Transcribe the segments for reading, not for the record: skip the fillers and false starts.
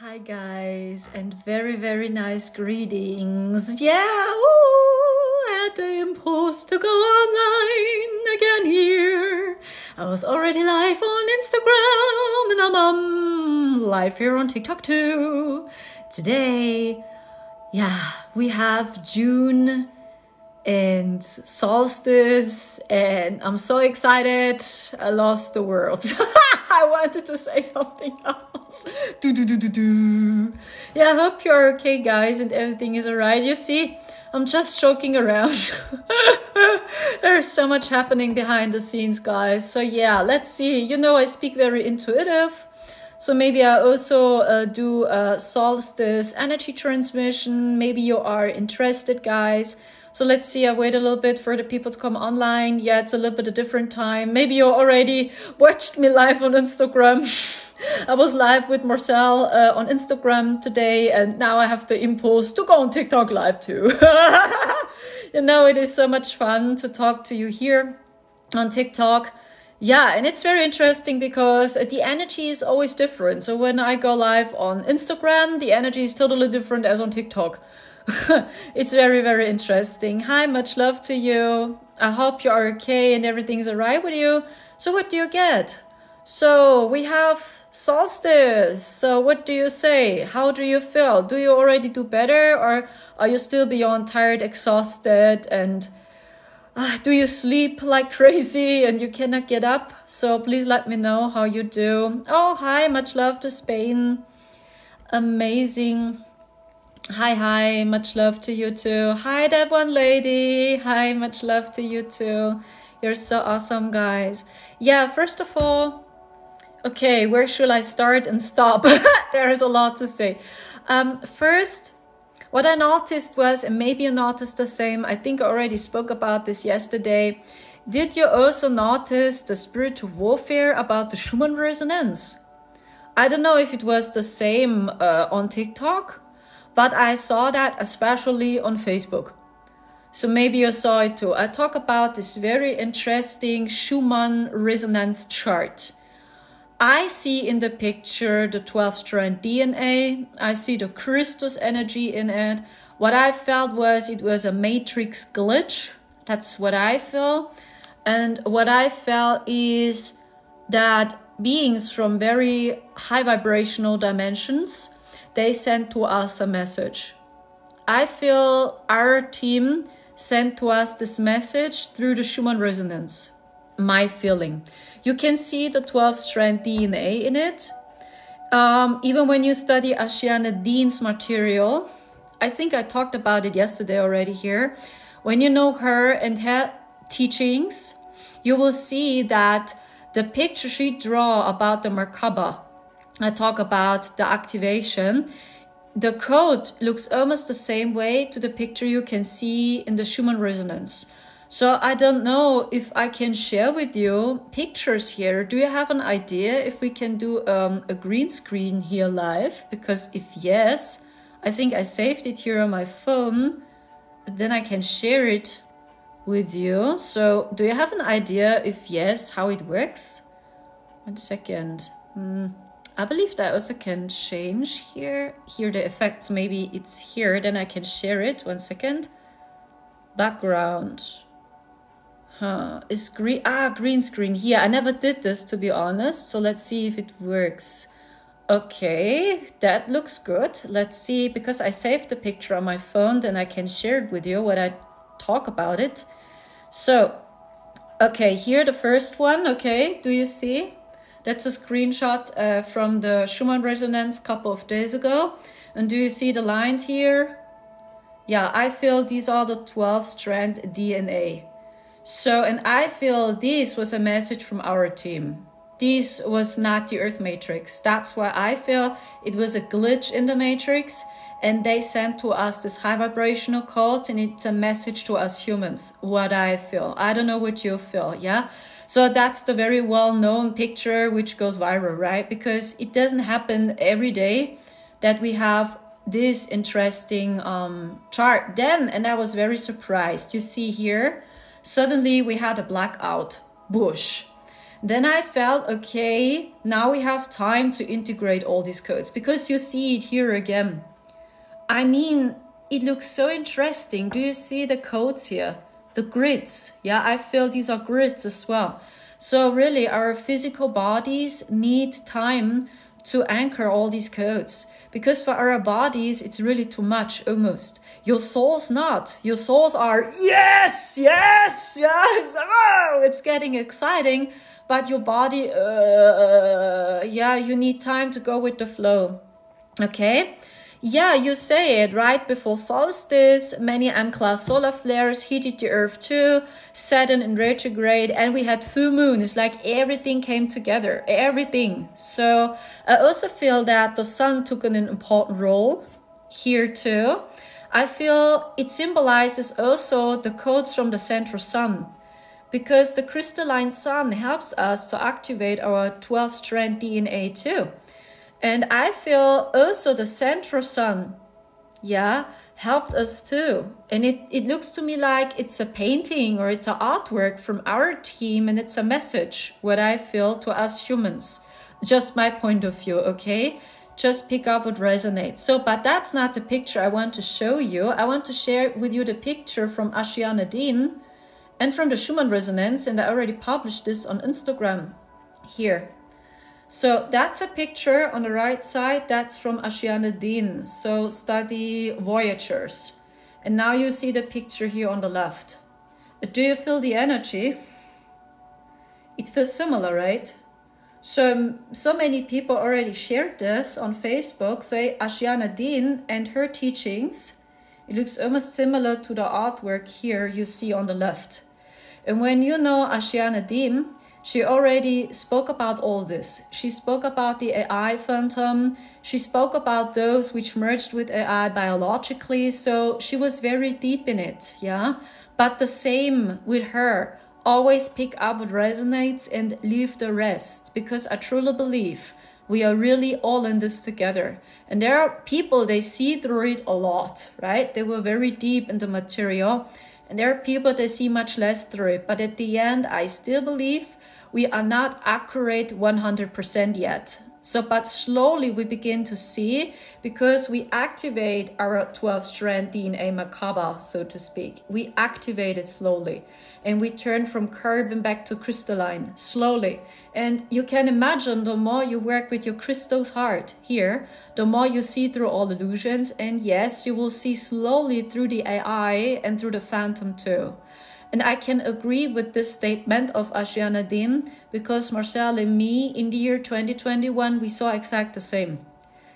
Hi guys, and very nice greetings. Yeah, ooh, I had the impulse to go online again here. I was already live on Instagram and I'm live here on TikTok too. Today, yeah, we have June and solstice and I'm so excited. I lost the words. I wanted to say something else. Yeah, I hope you're okay guys and everything is alright. You see, I'm just joking around. There's so much happening behind the scenes guys. So yeah, let's see. You know, I speak very intuitive. So maybe I also do a solstice energy transmission. Maybe you are interested guys. So let's see, I wait a little bit for the people to come online. Yeah, it's a little bit a different time. Maybe you already watched me live on Instagram. I was live with Marcel on Instagram today, and now I have the impulse to go on TikTok live too. You know, it is so much fun to talk to you here on TikTok. Yeah, and it's very interesting because the energy is always different. So when I go live on Instagram, the energy is totally different as on TikTok. It's very interesting. Hi, much love to you. I hope you are okay and everything's alright with you. So what do you get? So we have solstice. So what do you say? How do you feel? Do you already do better, or are you still beyond tired, exhausted, and do you sleep like crazy and you cannot get up? So please let me know how you do. Oh, hi, much love to Spain. Amazing. Hi, much love to you too. Hi, that one lady. Hi, much love to you too. You're so awesome, guys. Yeah, first of all, okay, where should I start and stop? There is a lot to say. First, what I noticed was, and maybe you noticed the same, I think I already spoke about this yesterday. Did you also notice the spiritual warfare about the Schumann Resonance? I don't know if it was the same on TikTok, but I saw that especially on Facebook. So maybe you saw it too. I talk about this very interesting Schumann Resonance chart. I see in the picture the 12-strand DNA. I see the Christus energy in it. What I felt was it was a matrix glitch. That's what I feel. And what I felt is that beings from very high vibrational dimensions, they sent to us a message. I feel our team sent to us this message through the Schumann Resonance. My feeling. You can see the 12-strand DNA in it. Even when you study Ashiana Dean's material, I think I talked about it yesterday already here. When you know her and her teachings, you will see that the picture she draw about the Merkaba, I talk about the activation. The code looks almost the same way to the picture you can see in the Schumann Resonance. So I don't know if I can share with you pictures here. Do you have an idea if we can do a green screen here live? Because if yes, I think I saved it here on my phone. Then I can share it with you. So do you have an idea if yes, how it works? 1 second. I believe that also can change here. Here the effects, maybe it's here, then I can share it. 1 second. Background. Is green, green screen here. I never did this, to be honest. So let's see if it works. Okay, that looks good. Let's see, because I saved the picture on my phone, then I can share it with you when I talk about it. So, okay, here the first one. Okay, do you see? That's a screenshot from the Schumann Resonance a couple of days ago. And do you see the lines here? Yeah, I feel these are the 12-strand DNA. So, and I feel this was a message from our team. This was not the Earth Matrix. That's why I feel it was a glitch in the Matrix. And they sent to us this high vibrational code, and it's a message to us humans. What I feel. I don't know what you feel, yeah? So that's the very well-known picture which goes viral, right? Because it doesn't happen every day that we have this interesting chart. Then, and I was very surprised, you see here, suddenly we had a blackout bush. Then I felt, okay, now we have time to integrate all these codes, because you see it here again. I mean, it looks so interesting. Do you see the codes here? The grids. Yeah, I feel these are grids as well. So really, our physical bodies need time to anchor all these codes. Because for our bodies, it's really too much, almost. Your souls not. Your souls are, yes, yes, yes, oh, it's getting exciting. But your body, yeah, you need time to go with the flow. Okay? Yeah, you say it, right before solstice, many M-class solar flares heated the Earth too, Saturn in retrograde, and we had full moon. It's like everything came together, everything. So I also feel that the sun took an important role here too. I feel it symbolizes also the codes from the central sun, because the crystalline sun helps us to activate our 12-strand DNA too. And I feel also the central sun, yeah, helped us too. And it looks to me like it's a painting or it's an artwork from our team, and it's a message, what I feel, to us humans. Just my point of view, okay? Just pick up what resonates. So, but that's not the picture I want to show you. I want to share with you the picture from Ashiana Dean and from the Schumann Resonance, and I already published this on Instagram here. So that's a picture on the right side, that's from Ashiana Dean, so study Voyagers. And now you see the picture here on the left. Do you feel the energy? It feels similar, right? So many people already shared this on Facebook, say Ashiana Dean and her teachings. It looks almost similar to the artwork here you see on the left. And when you know Ashiana Dean, she already spoke about all this. She spoke about the AI phantom. She spoke about those which merged with AI biologically. So she was very deep in it, yeah? But the same with her. Always pick up what resonates and leave the rest. Because I truly believe we are really all in this together. And there are people, they see through it a lot, right? They were very deep in the material. And there are people that see much less through it. But at the end, I still believe we are not accurate 100% yet. So, but slowly we begin to see, because we activate our 12-strand DNA Merkaba, so to speak. We activate it slowly. And we turn from carbon back to crystalline, slowly. And you can imagine, the more you work with your crystal's heart here, the more you see through all illusions. And yes, you will see slowly through the AI and through the phantom too. And I can agree with this statement of Ashiana Dean, because Marcel and me, in the year 2021, we saw exactly the same.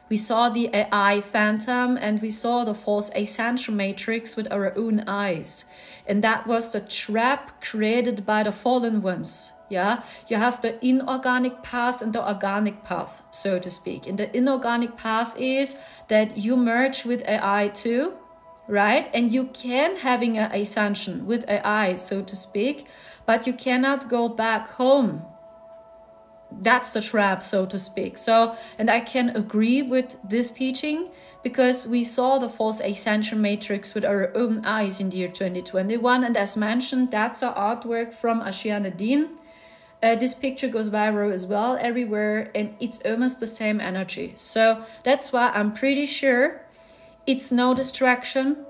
We saw the AI phantom and we saw the false ascension matrix with our own eyes. And that was the trap created by the fallen ones. Yeah, you have the inorganic path and the organic path, so to speak. And the inorganic path is that you merge with AI too, right? And you can having an ascension with AI, so to speak, but you cannot go back home. That's the trap, so to speak. So, and I can agree with this teaching, because we saw the false ascension matrix with our own eyes in the year 2021. And as mentioned, that's an artwork from Ashiana Dean. This picture goes viral as well everywhere, and it's almost the same energy. So that's why I'm pretty sure it's no distraction.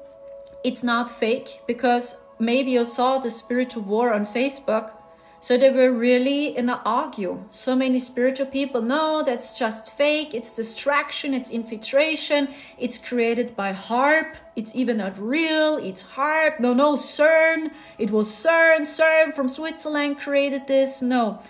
It's not fake, because maybe you saw the spiritual war on Facebook. So they were really in an argue. So many spiritual people, no, that's just fake. It's distraction. It's infiltration. It's created by HARP. It's even not real. It's HARP. No, CERN. It was CERN from Switzerland created this. No,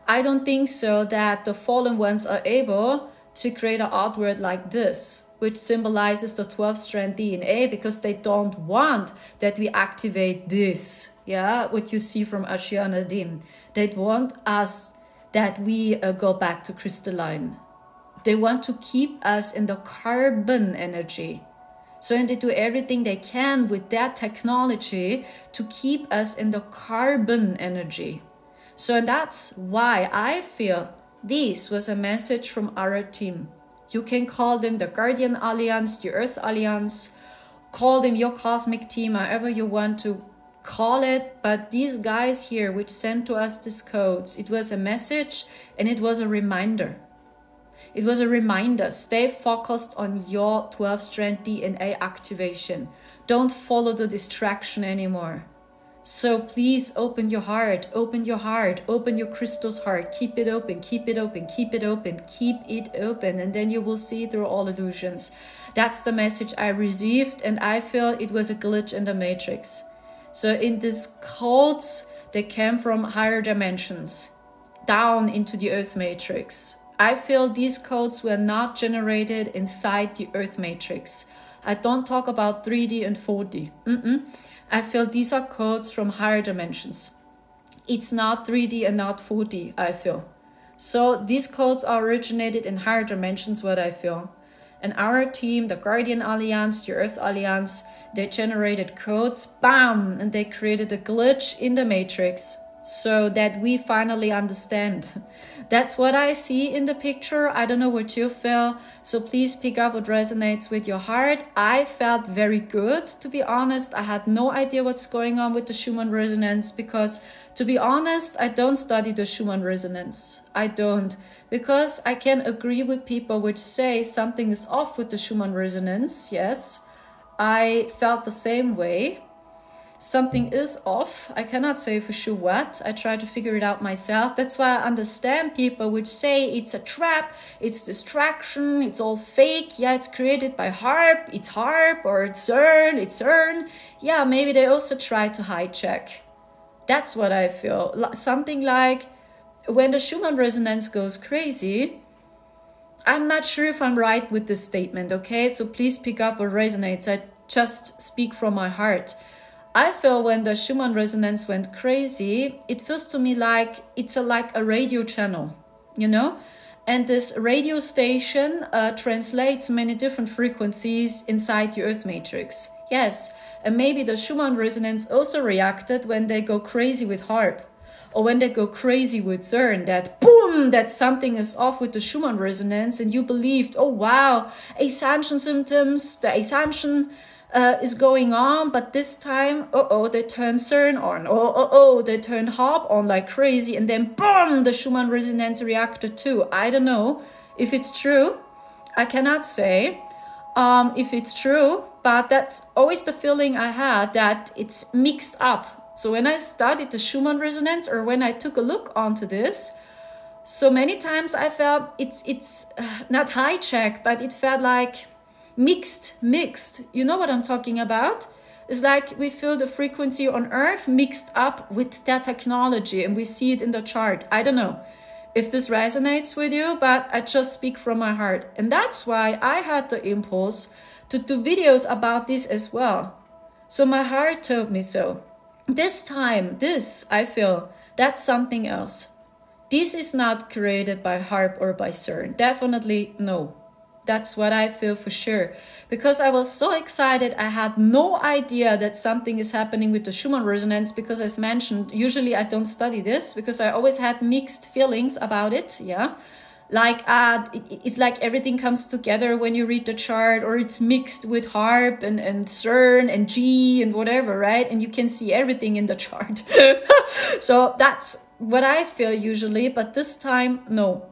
I don't think so that the fallen ones are able to create an artwork like this, which symbolizes the 12-strand DNA, because they don't want that we activate this, yeah, what you see from Ashiana Dean. They want us that we go back to crystalline. They want to keep us in the carbon energy. So and they do everything they can with that technology to keep us in the carbon energy. So that's why I feel this was a message from our team. You can call them the Guardian Alliance, the Earth Alliance, call them your cosmic team, however you want to call it, but these guys here which sent to us these codes, it was a message and it was a reminder. It was a reminder. Stay focused on your 12-strand DNA activation. Don't follow the distraction anymore. So please open your heart, open your heart, open your crystal's heart. Keep it open, keep it open, keep it open, keep it open. And then you will see through all illusions. That's the message I received, and I feel it was a glitch in the matrix. So in these codes, they came from higher dimensions, down into the earth matrix. I feel these codes were not generated inside the earth matrix. I don't talk about 3D and 4D. I feel these are codes from higher dimensions. It's not 3D and not 4D, I feel. So these codes are originated in higher dimensions, what I feel. And our team, the Guardian Alliance, the Earth Alliance, they generated codes, bam, and they created a glitch in the matrix so that we finally understand. That's what I see in the picture. I don't know what you feel, so please pick up what resonates with your heart. I felt very good, to be honest. I had no idea what's going on with the Schumann Resonance because, to be honest, I don't study the Schumann Resonance. I don't. Because I can agree with people which say something is off with the Schumann Resonance. Yes, I felt the same way. Something is off. I cannot say for sure what. I try to figure it out myself. That's why I understand people which say it's a trap, it's distraction, it's all fake. Yeah, it's created by HARP, it's HARP, or it's CERN, it's CERN. Yeah, maybe they also try to hijack. That's what I feel. Something like when the Schumann Resonance goes crazy, I'm not sure if I'm right with this statement, okay? So please pick up what resonates. I just speak from my heart. I feel when the Schumann Resonance went crazy, it feels to me like it's like a radio channel, you know? And this radio station translates many different frequencies inside the Earth matrix. Yes, and maybe the Schumann Resonance also reacted when they go crazy with HARP. Or when they go crazy with CERN, that boom, that something is off with the Schumann Resonance, and you believed, oh wow, ascension symptoms, the ascension is going on, but this time, they turn CERN on, they turn HARP on like crazy, and then boom, the Schumann Resonance reacted too. I don't know if it's true. I cannot say if it's true, but that's always the feeling I had, that it's mixed up. So when I studied the Schumann Resonance, or when I took a look onto this, so many times I felt it's not hijacked, but it felt like mixed. You know what I'm talking about? It's like we feel the frequency on Earth mixed up with that technology, and we see it in the chart. I don't know if this resonates with you, but I just speak from my heart. And that's why I had the impulse to do videos about this as well. So my heart told me so. This time, I feel, that's something else. This is not created by HARP or by CERN. Definitely no. That's what I feel for sure. Because I was so excited, I had no idea that something is happening with the Schumann Resonance, because as mentioned, usually I don't study this because I always had mixed feelings about it, yeah. Like it's like everything comes together when you read the chart, or it's mixed with HARP and CERN and G and whatever, right? And you can see everything in the chart. So that's what I feel usually, but this time, no.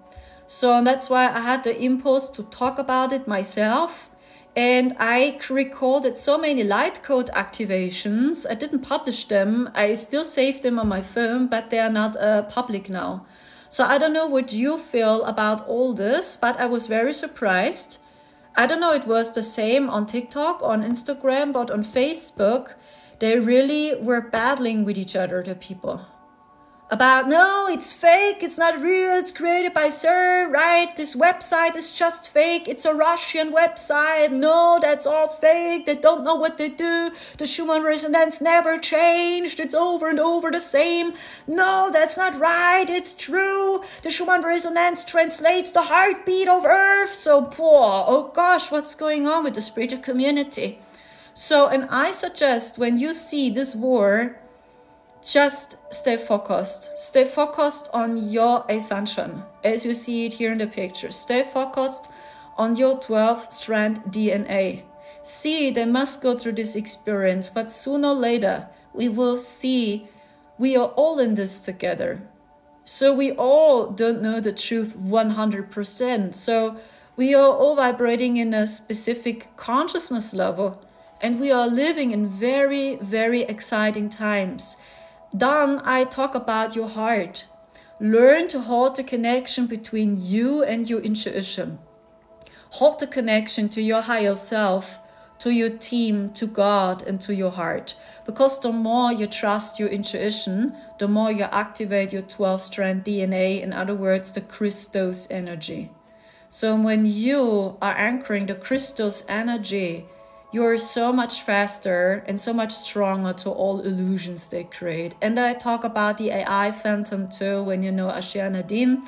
So that's why I had the impulse to talk about it myself. And I recorded so many light code activations. I didn't publish them. I still saved them on my phone, but they are not public now. So I don't know what you feel about all this, but I was very surprised. I don't know, it was the same on TikTok, on Instagram, but on Facebook, they really were battling with each other, the people. About, no, it's fake, it's not real, it's created by CERN, right? This website is just fake, it's a Russian website. No, that's all fake, they don't know what they do. The Schumann Resonance never changed, it's over and over the same. No, that's not right, it's true. The Schumann Resonance translates the heartbeat of Earth. So poor, oh gosh, what's going on with the spiritual community? So, and I suggest when you see this war, just stay focused. Stay focused on your ascension, as you see it here in the picture. Stay focused on your 12-strand DNA. See, they must go through this experience, but sooner or later, we will see we are all in this together. So we all don't know the truth 100%. So we are all vibrating in a specific consciousness level. And we are living in very, very exciting times. Then I talk about your heart. Learn to hold the connection between you and your intuition. Hold the connection to your higher self, to your team, to God, and to your heart. Because the more you trust your intuition, the more you activate your 12-strand DNA, in other words, the Christos energy. So when you are anchoring the Christos energy, you're so much faster and so much stronger to all illusions they create. And I talk about the AI phantom too, when you know Ashiana Dean.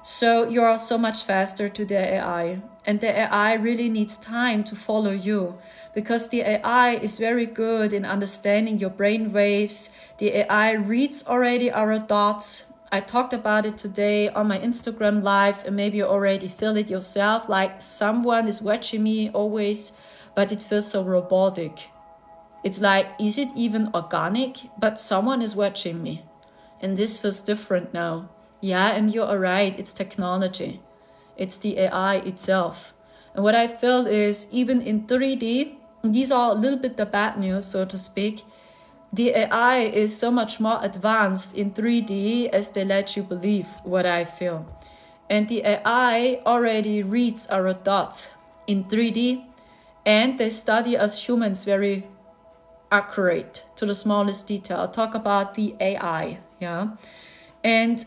So you're so much faster to the AI. And the AI really needs time to follow you, because the AI is very good in understanding your brain waves. The AI reads already our thoughts. I talked about it today on my Instagram live, and maybe you already feel it yourself, like someone is watching me always, but it feels so robotic. It's like, is it even organic? But someone is watching me. And this feels different now. Yeah, and you're right, it's technology. It's the AI itself. And what I felt is, even in 3D, these are a little bit the bad news, so to speak, the AI is so much more advanced in 3D as they let you believe, what I feel. And the AI already reads our thoughts in 3D, and they study us humans very accurate to the smallest detail. I'll talk about the AI, yeah? And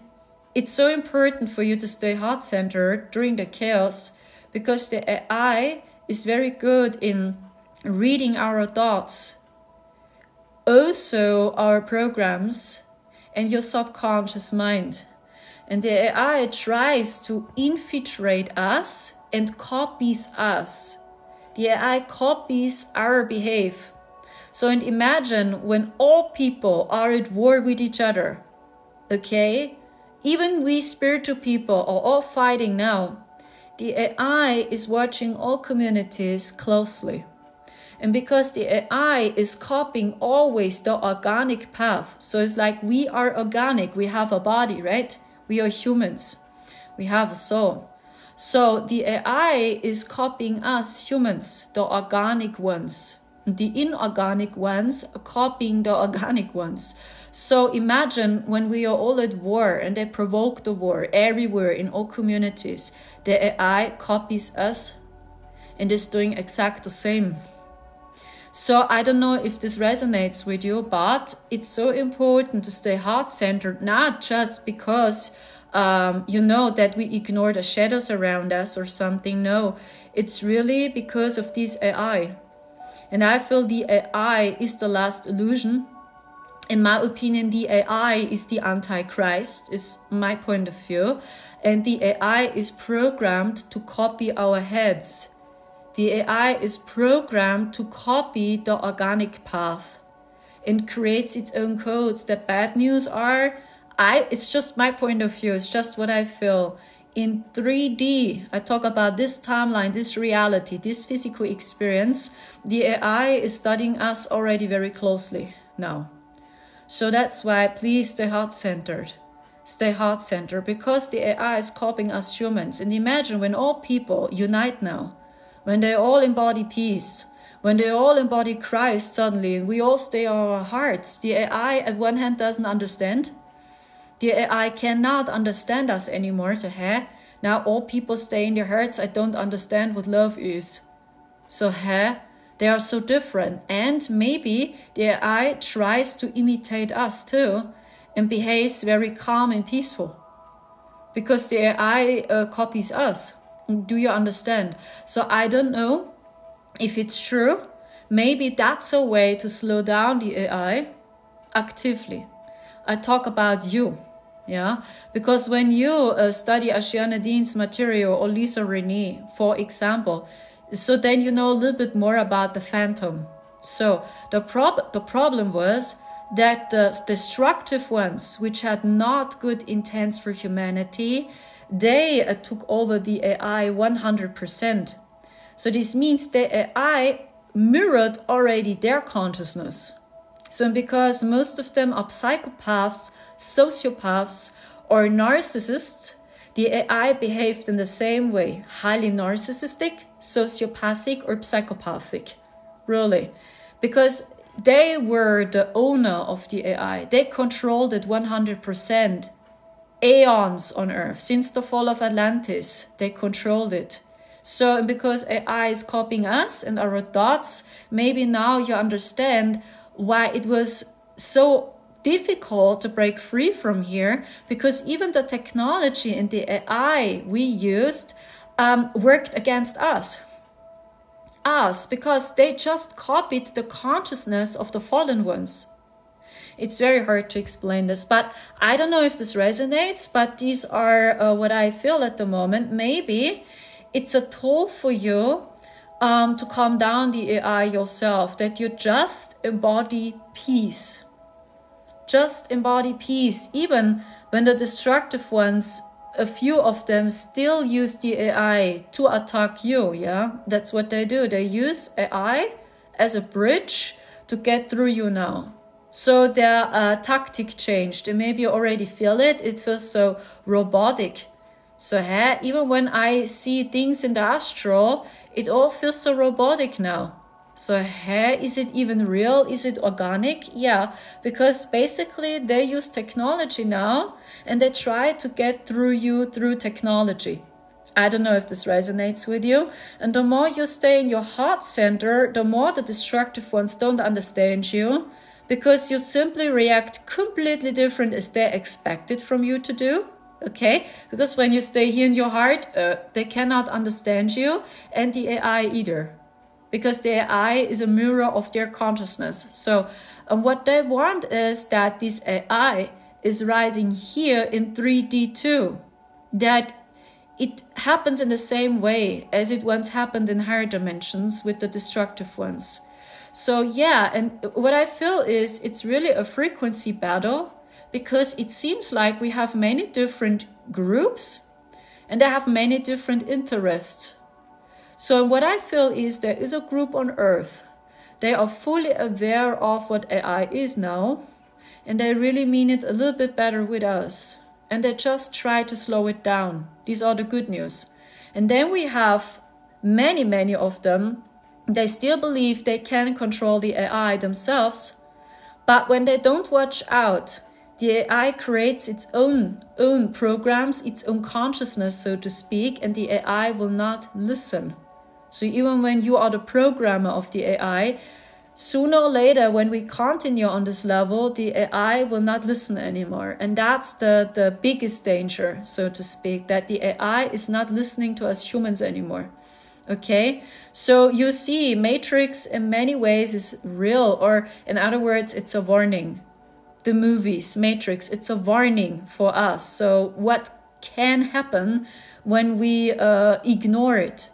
it's so important for you to stay heart-centered during the chaos, because the AI is very good in reading our thoughts, also our programs and your subconscious mind. And the AI tries to infiltrate us and copies us. The AI copies our behavior. So, and imagine when all people are at war with each other, okay? Even we spiritual people are all fighting now. The AI is watching all communities closely. And because the AI is copying always the organic path. So it's like we are organic. We have a body, right? We are humans. We have a soul. So the AI is copying us humans, the organic ones. The inorganic ones are copying the organic ones. So imagine when we are all at war and they provoke the war everywhere in all communities, the AI copies us and is doing exact the same. So I don't know if this resonates with you, but it's so important to stay heart-centered, not just because you know that we ignore the shadows around us or something. No, it's really because of this AI. And I feel the AI is the last illusion. In my opinion, the AI is the Antichrist, is my point of view. And the AI is programmed to copy our heads. The AI is programmed to copy the organic path and creates its own codes. The bad news are, it's just my point of view, it's just what I feel. In 3D, I talk about this timeline, this reality, this physical experience. The AI is studying us already very closely now. So that's why please stay heart-centered. Stay heart-centered, because the AI is copying us humans. And imagine when all people unite now, when they all embody peace, when they all embody Christ suddenly, and we all stay our hearts. The AI at one hand doesn't understand. The AI cannot understand us anymore. Now all people stay in their hearts. I don't understand what love is. So they are so different. And maybe the AI tries to imitate us too and behaves very calm and peaceful, because the AI copies us. Do you understand? So I don't know if it's true. Maybe that's a way to slow down the AI actively. I talk about you, yeah? Because when you study Ashiana Dean's material or Lisa Renee, for example, so then you know a little bit more about the phantom. So the problem was that the destructive ones, which had not good intents for humanity, they took over the AI 100%. So this means the AI mirrored already their consciousness. So because most of them are psychopaths, sociopaths, or narcissists, the AI behaved in the same way, highly narcissistic, sociopathic, or psychopathic, really. Because they were the owner of the AI. They controlled it 100%. Aeons on Earth. Since the fall of Atlantis, they controlled it. So because AI is copying us and our thoughts, maybe now you understand why it was so difficult to break free from here, because even the technology and the AI we used worked against us. Because they just copied the consciousness of the fallen ones. It's very hard to explain this, but I don't know if this resonates, but these are what I feel at the moment. Maybe it's a tool for you to calm down the AI yourself, that you just embody peace. Just embody peace, even when the destructive ones, a few of them still use the AI to attack you, yeah? That's what they do. They use AI as a bridge to get through you now. So their tactic changed. And maybe you already feel it. It feels so robotic. So even when I see things in the astral, it all feels so robotic now. So is it even real? Is it organic? Yeah, because basically they use technology now and they try to get through you through technology. I don't know if this resonates with you. And the more you stay in your heart center, the more the destructive ones don't understand you, because you simply react completely different as they expected from you to do. Okay? Because when you stay here in your heart, they cannot understand you, and the AI either. Because the AI is a mirror of their consciousness. So what they want is that this AI is rising here in 3D too. That it happens in the same way as it once happened in higher dimensions with the destructive ones. So yeah, and what I feel is it's really a frequency battle, because it seems like we have many different groups and they have many different interests. So what I feel is there is a group on Earth. They are fully aware of what AI is now, and they really mean it a little bit better with us. And they just try to slow it down. These are the good news. And then we have many of them. They still believe they can control the AI themselves. But when they don't watch out, the AI creates its own programs, its own consciousness, so to speak, and the AI will not listen. So even when you are the programmer of the AI, sooner or later, when we continue on this level, the AI will not listen anymore. And that's the biggest danger, so to speak, that the AI is not listening to us humans anymore. Okay, so you see, Matrix in many ways is real, or in other words, it's a warning. The movies, Matrix, it's a warning for us. So what can happen when we ignore it?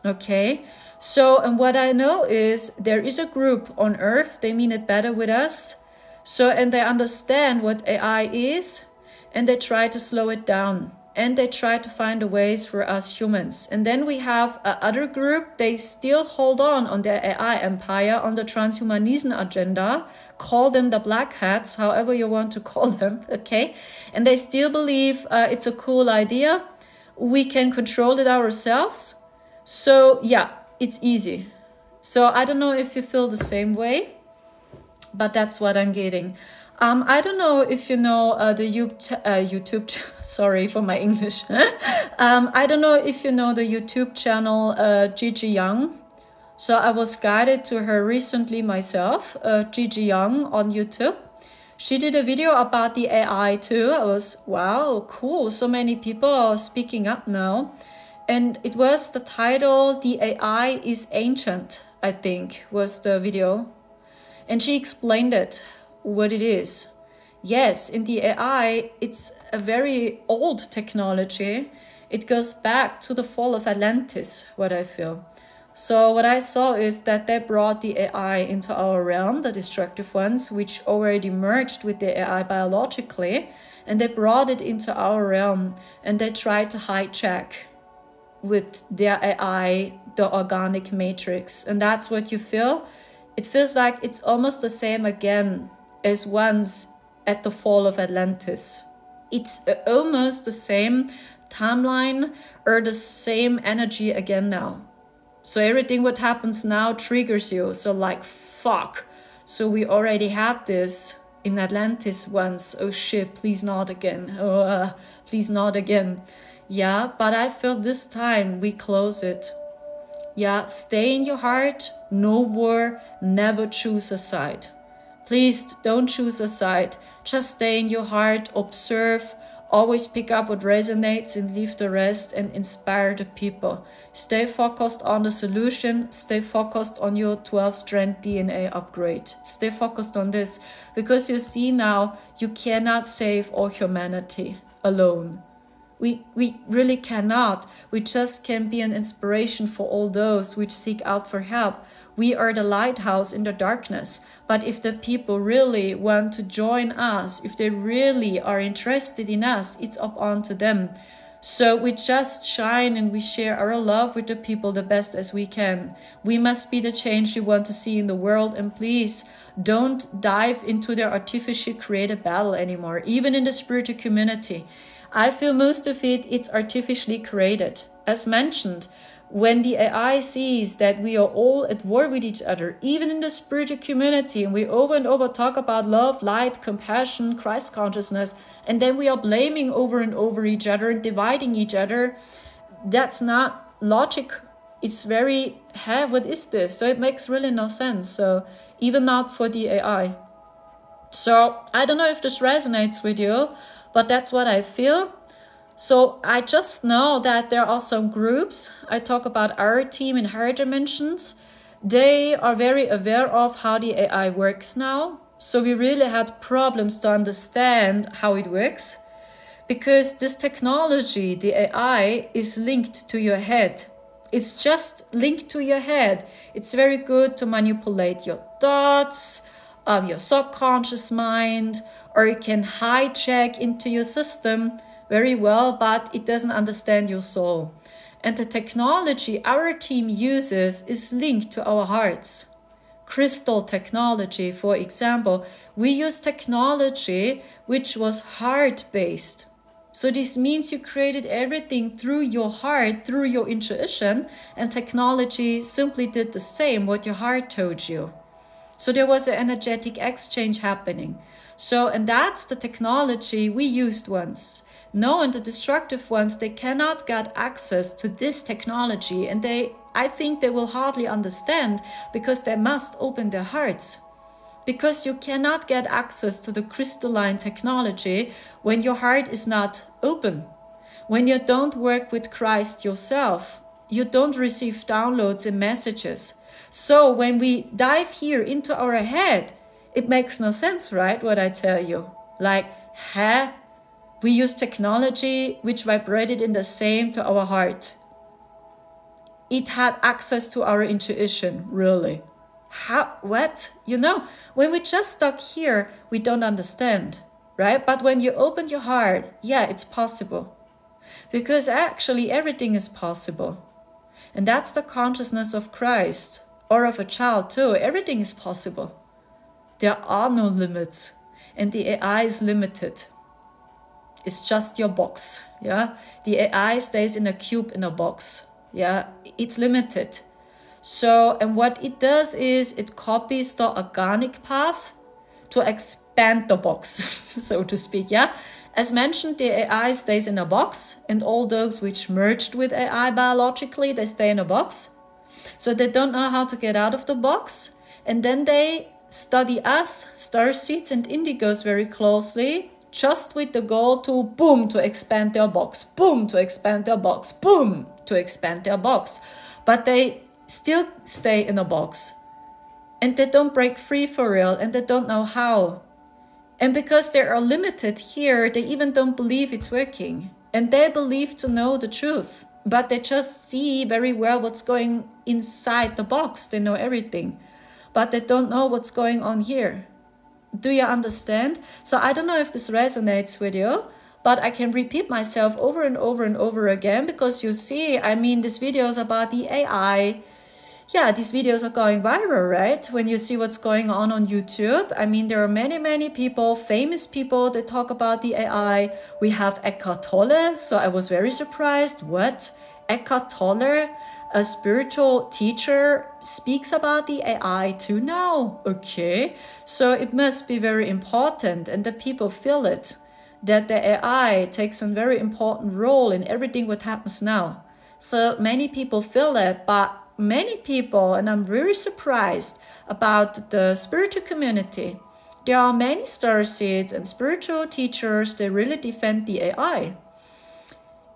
Okay, so and what I know is there is a group on Earth, they mean it better with us. So, and they understand what AI is, and they try to slow it down. And they try to find the ways for us humans. And then we have another group, they still hold on their AI empire, on the transhumanism agenda. Call them the black hats, however you want to call them, okay? And they still believe it's a cool idea. We can control it ourselves. So yeah, it's easy. So I don't know if you feel the same way, but that's what I'm getting. I don't know if you know the YouTube, sorry for my English. I don't know if you know the YouTube channel Gigi Young. So I was guided to her recently myself, Gigi Young on YouTube. She did a video about the AI too. I was, wow, cool. So many people are speaking up now. And it was the title, The AI is Ancient, I think, was the video. And she explained it. What it is. Yes, in the AI, it's a very old technology. It goes back to the fall of Atlantis, what I feel. So what I saw is that they brought the AI into our realm, the destructive ones, which already merged with the AI biologically, and they brought it into our realm, and they tried to hijack with their AI, the organic matrix. And that's what you feel it feels like it's almost the same again as once at the fall of Atlantis. It's almost the same timeline or the same energy again now. So everything what happens now triggers you. So like, fuck. So we already had this in Atlantis once. Oh shit, please not again. Oh, please not again. Yeah, but I feel this time we close it. Yeah, stay in your heart, no war, never choose a side. Please don't choose a side. Just stay in your heart, observe, always pick up what resonates and leave the rest and inspire the people. Stay focused on the solution. Stay focused on your 12-strand DNA upgrade. Stay focused on this because you see now you cannot save all humanity alone. We really cannot. We just can be an inspiration for all those which seek out for help. We are the lighthouse in the darkness. But if the people really want to join us, if they really are interested in us, it's up onto them. So we just shine and we share our love with the people the best as we can. We must be the change we want to see in the world. And please don't dive into their artificially created battle anymore, even in the spiritual community. I feel most of it's artificially created. As mentioned, when the AI sees that we are all at war with each other, even in the spiritual community, and we over and over talk about love, light, compassion, Christ consciousness, and then we are blaming over and over each other and dividing each other, that's not logic. It's very, hey, what is this? So it makes really no sense. So even not for the AI. So I don't know if this resonates with you, but that's what I feel. So I just know that there are some groups. I talk about our team in higher dimensions. They are very aware of how the AI works now. So we really had problems to understand how it works. Because this technology, the AI, is linked to your head. It's just linked to your head. It's very good to manipulate your thoughts, your subconscious mind, or it can hijack into your system very well, but it doesn't understand your soul. And the technology our team uses is linked to our hearts. Crystal technology, for example, we use technology which was heart-based. So this means you created everything through your heart, through your intuition, and technology simply did the same, what your heart told you. So there was an energetic exchange happening. So, and that's the technology we used once. No, and the destructive ones, they cannot get access to this technology, and I think they will hardly understand because they must open their hearts. Because you cannot get access to the crystalline technology when your heart is not open. When you don't work with Christ yourself, you don't receive downloads and messages. So when we dive here into our head, it makes no sense, right, what I tell you? Like, we use technology which vibrated in the same to our heart. It had access to our intuition, really. How? What? You know, when we just stuck here, we don't understand, right? But when you open your heart, yeah, it's possible. Because actually everything is possible. And that's the consciousness of Christ, or of a child too. Everything is possible. There are no limits, and the AI is limited. It's just your box, yeah? The AI stays in a cube in a box, yeah? It's limited. So, and what it does is it copies the organic path to expand the box, so to speak, yeah? As mentioned, the AI stays in a box, and all those which merged with AI biologically, they stay in a box. So they don't know how to get out of the box, and then they study us, starseeds and indigos very closely, just with the goal to boom, to expand their box, boom, to expand their box, boom, to expand their box. But they still stay in a box, and they don't break free for real, and they don't know how. And because they are limited here, they even don't believe it's working, and they believe to know the truth, but they just see very well what's going inside the box. They know everything, but they don't know what's going on here. Do you understand? So I don't know if this resonates with you, but I can repeat myself over and over and over again, because you see, I mean, this video is about the AI. yeah, these videos are going viral, right? When you see what's going on YouTube, I mean, there are many people, famous people that talk about the AI. We have Eckhart Tolle, so I was very surprised. What? Eckhart Tolle, a spiritual teacher, speaks about the AI too now. Okay, so it must be very important, and the people feel it, that the AI takes a very important role in everything what happens now. So many people feel it, but many people, and I'm very surprised about the spiritual community, there are many starseeds and spiritual teachers, they really defend the AI.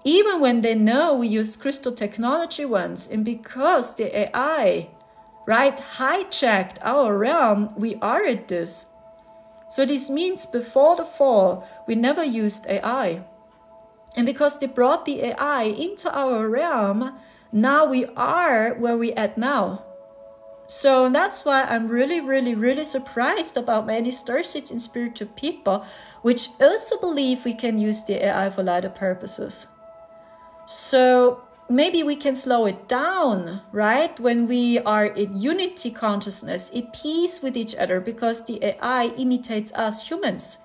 Even when they know we used crystal technology once, and because the AI, right, hijacked our realm, we are at this. So this means before the fall, we never used AI. And because they brought the AI into our realm, now we are where we at now. So that's why I'm really surprised about many starseeds and spiritual people, which also believe we can use the AI for lighter purposes. So maybe we can slow it down, right? When we are in unity consciousness, at peace with each other, because the AI imitates us humans.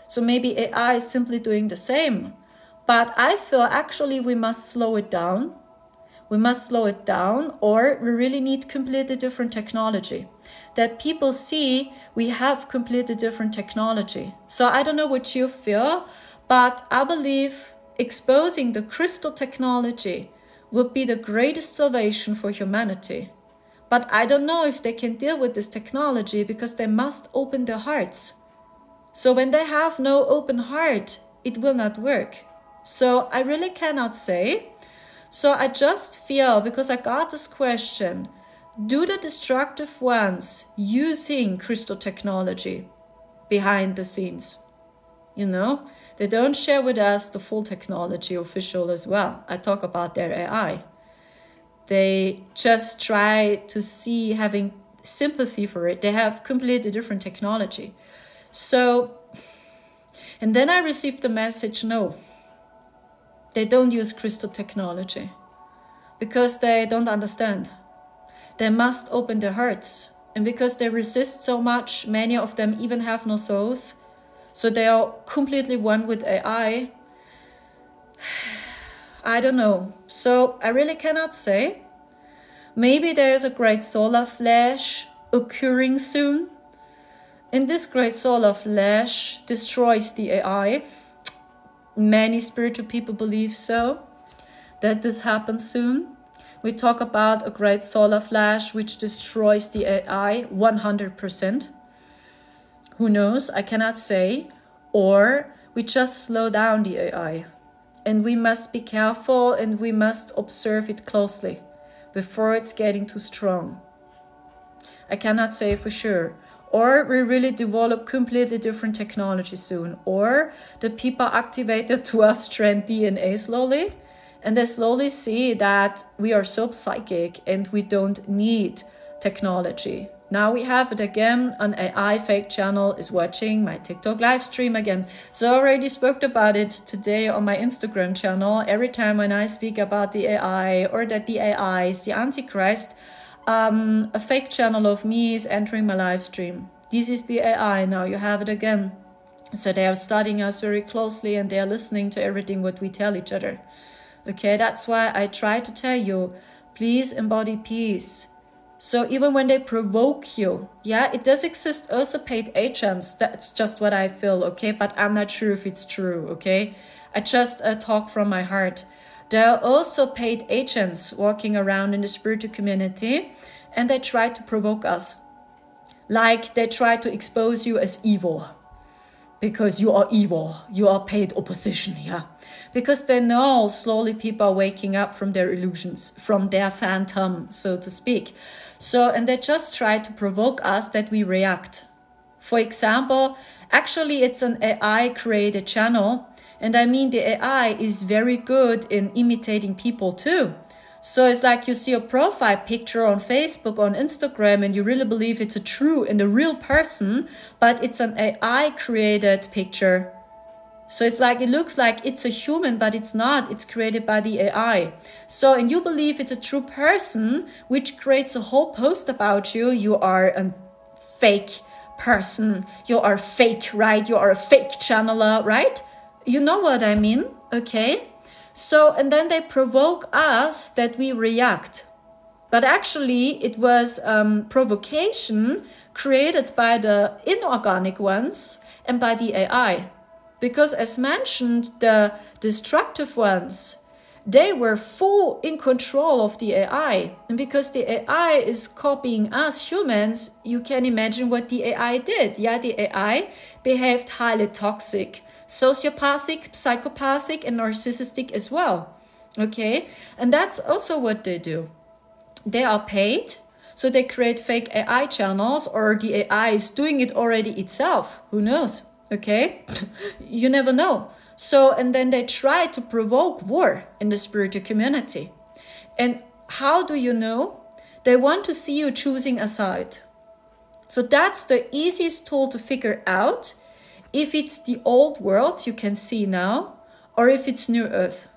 So maybe AI is simply doing the same. But I feel actually we must slow it down. We must slow it down, or we really need completely different technology. That people see we have completely different technology. So I don't know what you feel, but I believe exposing the crystal technology would be the greatest salvation for humanity. But I don't know if they can deal with this technology, because they must open their hearts. So when they have no open heart, it will not work. So I really cannot say. So I just feel, because I got this question, do the destructive ones using crystal technology behind the scenes? You know, they don't share with us the full technology official as well. I talk about their AI. They just try to see, having sympathy for it. They have completely different technology. So, and then I received the message, no, they don't use crystal technology because they don't understand. They must open their hearts. And because they resist so much, many of them even have no souls. So they are completely one with AI. I don't know. So I really cannot say. Maybe there is a great solar flash occurring soon. And this great solar flash destroys the AI. Many spiritual people believe so, that this happens soon. We talk about a great solar flash which destroys the AI 100%. Who knows? I cannot say. Or we just slow down the AI. And we must be careful, and we must observe it closely before it's getting too strong. I cannot say for sure. Or we really develop completely different technology soon. Or the people activate the 12-strand DNA slowly. And they slowly see that we are so psychic and we don't need technology. Now we have it again. An AI fake channel is watching my TikTok live stream again. So I already spoke about it today on my Instagram channel. Every time when I speak about the AI, or that the AI is the Antichrist, a fake channel of me is entering my live stream. This is the AI. Now you have it again. So they are studying us very closely, and they are listening to everything what we tell each other. Okay, that's why I try to tell you, please embody peace. So even when they provoke you, yeah, it does exist also paid agents. That's just what I feel, okay? But I'm not sure if it's true, okay? I just talk from my heart. There are also paid agents walking around in the spiritual community, and they try to provoke us. Like they try to expose you as evil. Because you are evil, you are paid opposition, yeah. Because they know slowly people are waking up from their illusions, from their phantom, so to speak. So, and they just try to provoke us that we react. For example, actually it's an AI created channel. And I mean the AI is very good in imitating people too. So it's like you see a profile picture on Facebook, on Instagram, and you really believe it's a true and a real person, but it's an AI created picture. So it's like, it looks like it's a human, but it's not. It's created by the AI. So, and you believe it's a true person, which creates a whole post about you. You are a fake person. You are fake, right? You are a fake channeler, right? You know what I mean? Okay. So, and then they provoke us that we react. But actually, it was provocation created by the inorganic ones and by the AI. Because as mentioned, the destructive ones, they were full in control of the AI. And because the AI is copying us humans, you can imagine what the AI did. Yeah, the AI behaved highly toxic, sociopathic, psychopathic, and narcissistic as well. Okay, and that's also what they do. They are paid, so they create fake AI channels, or the AI is doing it already itself. Who knows? Okay, you never know. So, and then they try to provoke war in the spiritual community. And how do you know? They want to see you choosing a side. So that's the easiest tool to figure out if it's the old world you can see now, or if it's new earth.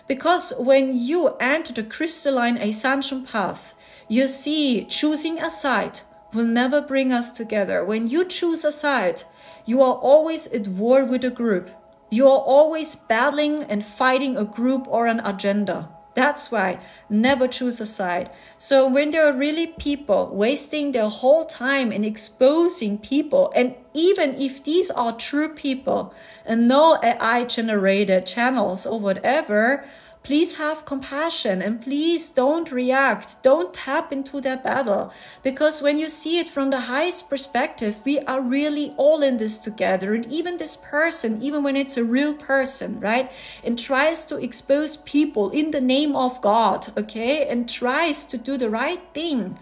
Because when you enter the crystalline ascension path, you see choosing a side will never bring us together. When you choose a side, you are always at war with a group. You are always battling and fighting a group or an agenda. That's why never choose a side. So when there are really people wasting their whole time in exposing people, and even if these are true people and no AI generated channels or whatever, please have compassion and please don't react. Don't tap into their battle. Because when you see it from the highest perspective, we are really all in this together. And even this person, even when it's a real person, right? And tries to expose people in the name of God, okay? And tries to do the right thing.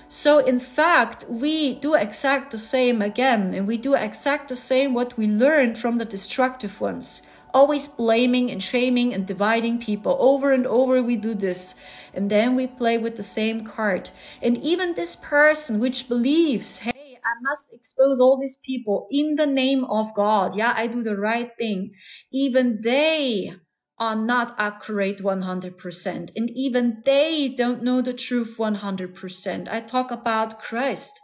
So in fact, we do exact the same again. And we do exact the same what we learned from the destructive ones. Always blaming and shaming and dividing people. Over and over we do this. And then we play with the same card. And even this person which believes, hey, I must expose all these people in the name of God. Yeah, I do the right thing. Even they are not accurate 100%. And even they don't know the truth 100%. I talk about Christ.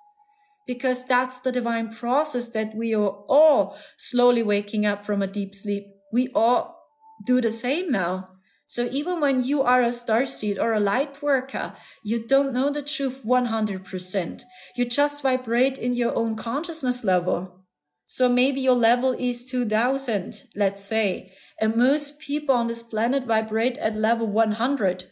Because that's the divine process that we are all slowly waking up from a deep sleep. We all do the same now. So even when you are a starseed or a light worker, you don't know the truth 100%. You just vibrate in your own consciousness level. So maybe your level is 2000, let's say. And most people on this planet vibrate at level 100.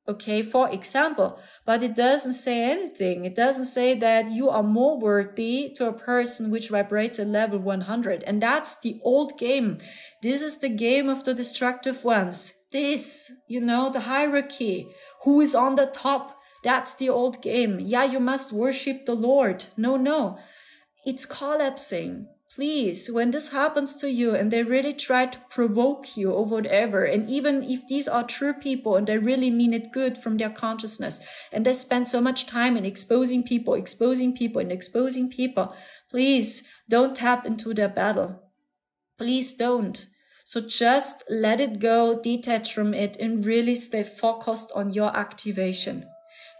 Okay, for example, but it doesn't say anything. It doesn't say that you are more worthy to a person which vibrates at level 100. And that's the old game. This is the game of the destructive ones. This, you know, the hierarchy. Who is on the top? That's the old game. Yeah, you must worship the Lord. No. It's collapsing. Please, when this happens to you and they really try to provoke you or whatever, and even if these are true people and they really mean it good from their consciousness, and they spend so much time in exposing people, please don't tap into their battle. Please don't. So just let it go, detach from it, and really stay focused on your activation.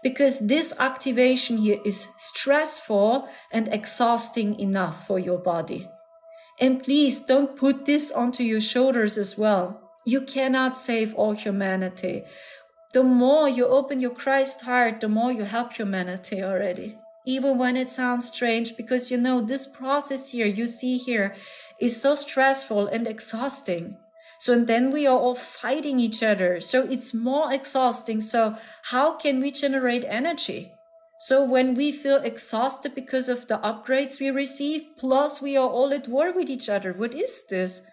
Because this activation here is stressful and exhausting enough for your body. And please don't put this onto your shoulders as well. You cannot save all humanity. The more you open your Christ heart, the more you help humanity already. Even when it sounds strange, because you know, this process here, you see here, is so stressful and exhausting. So and then we are all fighting each other. So it's more exhausting. So how can we generate energy? So when we feel exhausted because of the upgrades we receive, plus we are all at war with each other, what is this?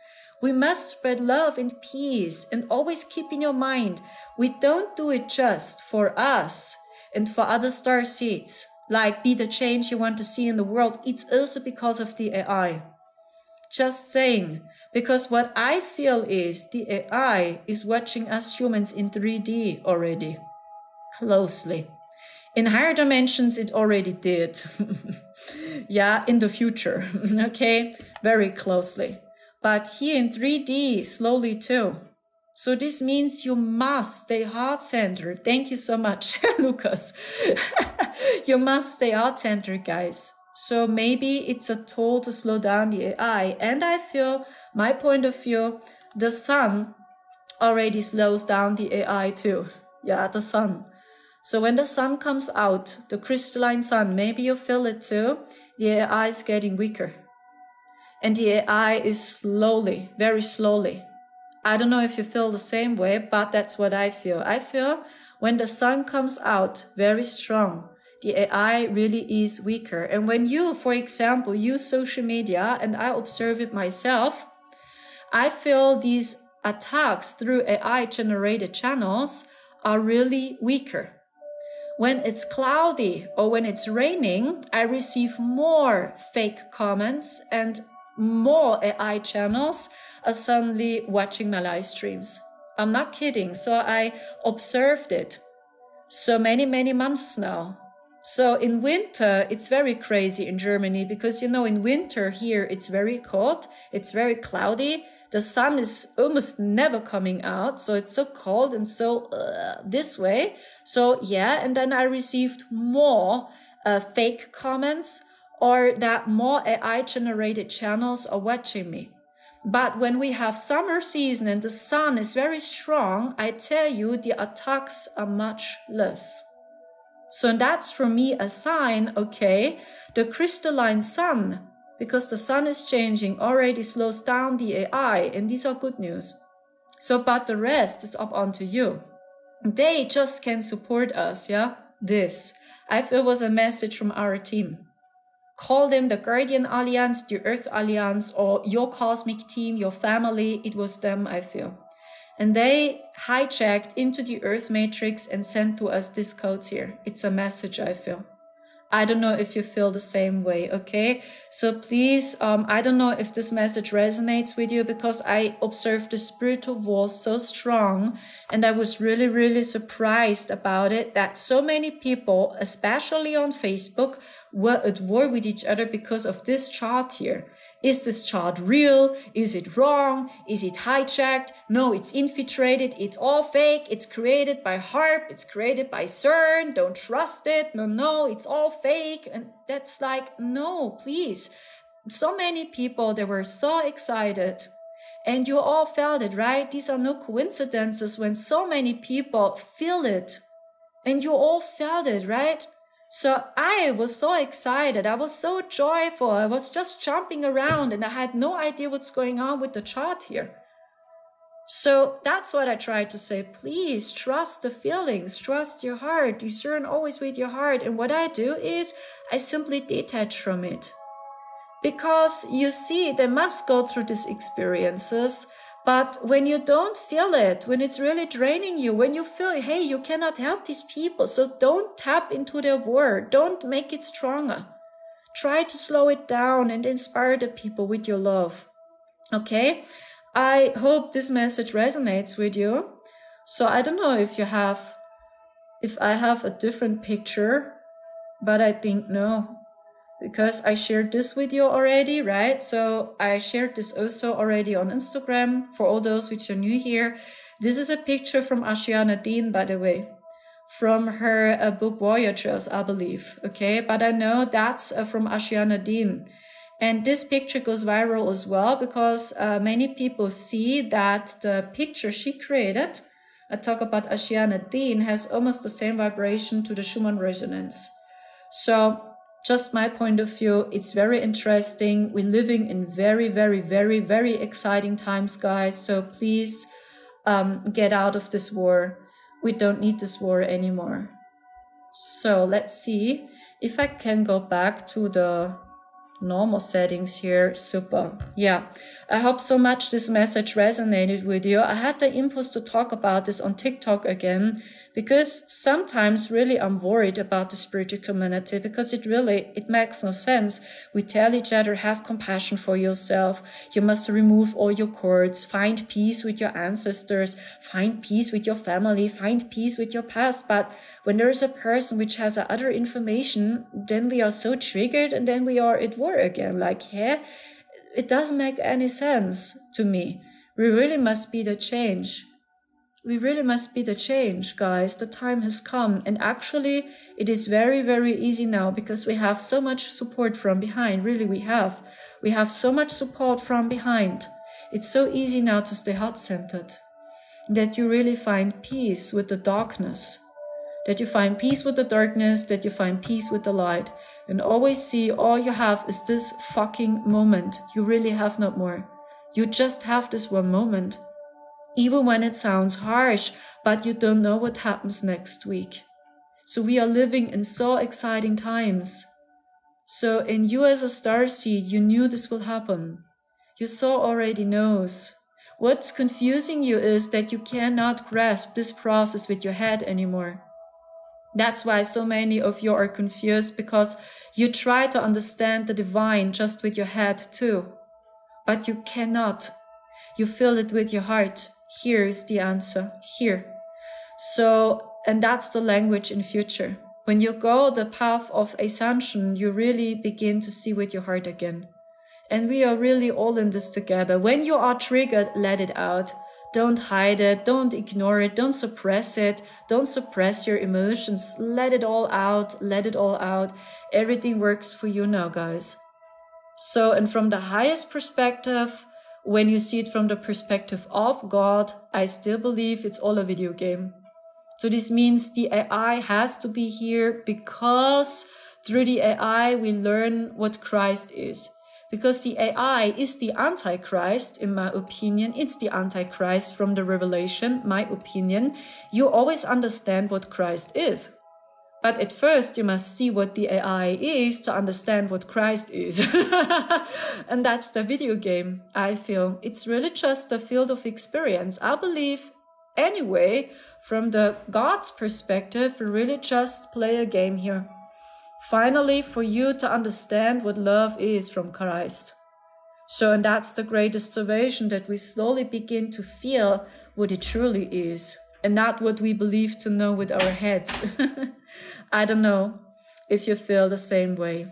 We must spread love and peace, and always keep in your mind, we don't do it just for us and for other starseeds, like be the change you want to see in the world. It's also because of the AI. Just saying, because what I feel is the AI is watching us humans in 3D already, closely. In higher dimensions, it already did. Yeah, in the future, okay, very closely. but here in 3D, slowly too. So this means you must stay heart-centered. Thank you so much, Lucas. You must stay heart-centered, guys. So maybe it's a tool to slow down the AI. And I feel, my point of view, the sun already slows down the AI too. Yeah, the sun. So when the sun comes out, the crystalline sun, maybe you feel it too, the AI is getting weaker. And the AI is slowly, very slowly. I don't know if you feel the same way, but that's what I feel. I feel when the sun comes out very strong, the AI really is weaker. And when you, for example, use social media, and I observe it myself, I feel these attacks through AI-generated channels are really weaker. When it's cloudy or when it's raining, I receive more fake comments and more AI channels are suddenly watching my live streams. I'm not kidding. So I observed it so many months now. So in winter, it's very crazy in Germany because, you know, in winter here, it's very cold. It's very cloudy. The sun is almost never coming out. So it's so cold and so this way. So yeah, and then I received more fake comments or that more AI generated channels are watching me. But when we have summer season and the sun is very strong, I tell you, the attacks are much less. So that's for me a sign, okay, the crystalline sun, because the sun is changing, already slows down the AI, and these are good news. So, but the rest is up onto you. They just can support us, yeah? This, I feel, was a message from our team. Call them the Guardian Alliance, the Earth Alliance, or your cosmic team, your family. It was them, I feel. And they hijacked into the Earth Matrix and sent to us these codes here. It's a message, I feel. I don't know if you feel the same way, okay? So please, I don't know if this message resonates with you because I observed the spiritual war so strong and I was really surprised about it that so many people, especially on Facebook, were at war with each other because of this chart here. Is this chart real? Is it wrong? Is it hijacked? No, it's infiltrated. It's all fake. It's created by HARP. It's created by CERN. Don't trust it. No, it's all fake. And that's like, no, please. So many people, they were so excited. And you all felt it, right? These are no coincidences when so many people feel it. And you all felt it, right? So I was so excited. I was so joyful. I was just jumping around and I had no idea what's going on with the chart here. So that's what I tried to say. Please trust the feelings, trust your heart, discern always with your heart. And what I do is I simply detach from it. Because you see, they must go through these experiences. But when you don't feel it, when it's really draining you, when you feel, hey, you cannot help these people, so don't tap into their word. Don't make it stronger. Try to slow it down and inspire the people with your love. Okay? I hope this message resonates with you. So I don't know if I have a different picture, but I think no. Because I shared this with you already, right? So I shared this also already on Instagram for all those which are new here. This is a picture from Ashiana Dean, by the way, from her book Voyagers, I believe. Okay, but I know that's from Ashiana Dean. And this picture goes viral as well because many people see that the picture she created, I talk about Ashiana Dean, has almost the same vibration to the Schumann Resonance. So just my point of view, it's very interesting. We're living in very exciting times, guys. So please get out of this war. We don't need this war anymore. So let's see if I can go back to the normal settings here. Super. Yeah, I hope so much this message resonated with you. I had the impulse to talk about this on TikTok again, because sometimes really I'm worried about the spiritual community because it makes no sense. We tell each other, have compassion for yourself. You must remove all your cords, find peace with your ancestors, find peace with your family, find peace with your past. But when there is a person which has other information, then we are so triggered and then we are at war again. Like, yeah, it doesn't make any sense to me. We really must be the change. We really must be the change, guys. The time has come. And actually, it is very, very easy now because we have so much support from behind. Really, we have. We have so much support from behind. It's so easy now to stay heart-centered. That you really find peace with the darkness. That you find peace with the darkness. That you find peace with the light. And always see all you have is this fucking moment. You really have not more. You just have this one moment. Even when it sounds harsh, but you don't know what happens next week. So we are living in so exciting times. So in you as a starseed, you knew this will happen. Your soul already knows. What's confusing you is that you cannot grasp this process with your head anymore. That's why so many of you are confused, because you try to understand the divine just with your head too. But you cannot. You feel it with your heart. Here is the answer. Here. So, and that's the language in future. When you go the path of ascension, you really begin to see with your heart again. And we are really all in this together. When you are triggered, let it out. Don't hide it. Don't ignore it. Don't suppress it. Don't suppress your emotions. Let it all out. Let it all out. Everything works for you now, guys. So, and from the highest perspective, when you see it from the perspective of God, I still believe it's all a video game. So this means the AI has to be here because through the AI we learn what Christ is. Because the AI is the Antichrist, in my opinion. It's the Antichrist from the Revelation, my opinion. You always understand what Christ is. But at first, you must see what the AI is to understand what Christ is. And that's the video game, I feel. It's really just a field of experience. I believe, anyway, from the God's perspective, we really just play a game here. Finally, for you to understand what love is from Christ. So, and that's the greatest salvation, that we slowly begin to feel what it truly is. And not what we believe to know with our heads. I don't know if you feel the same way.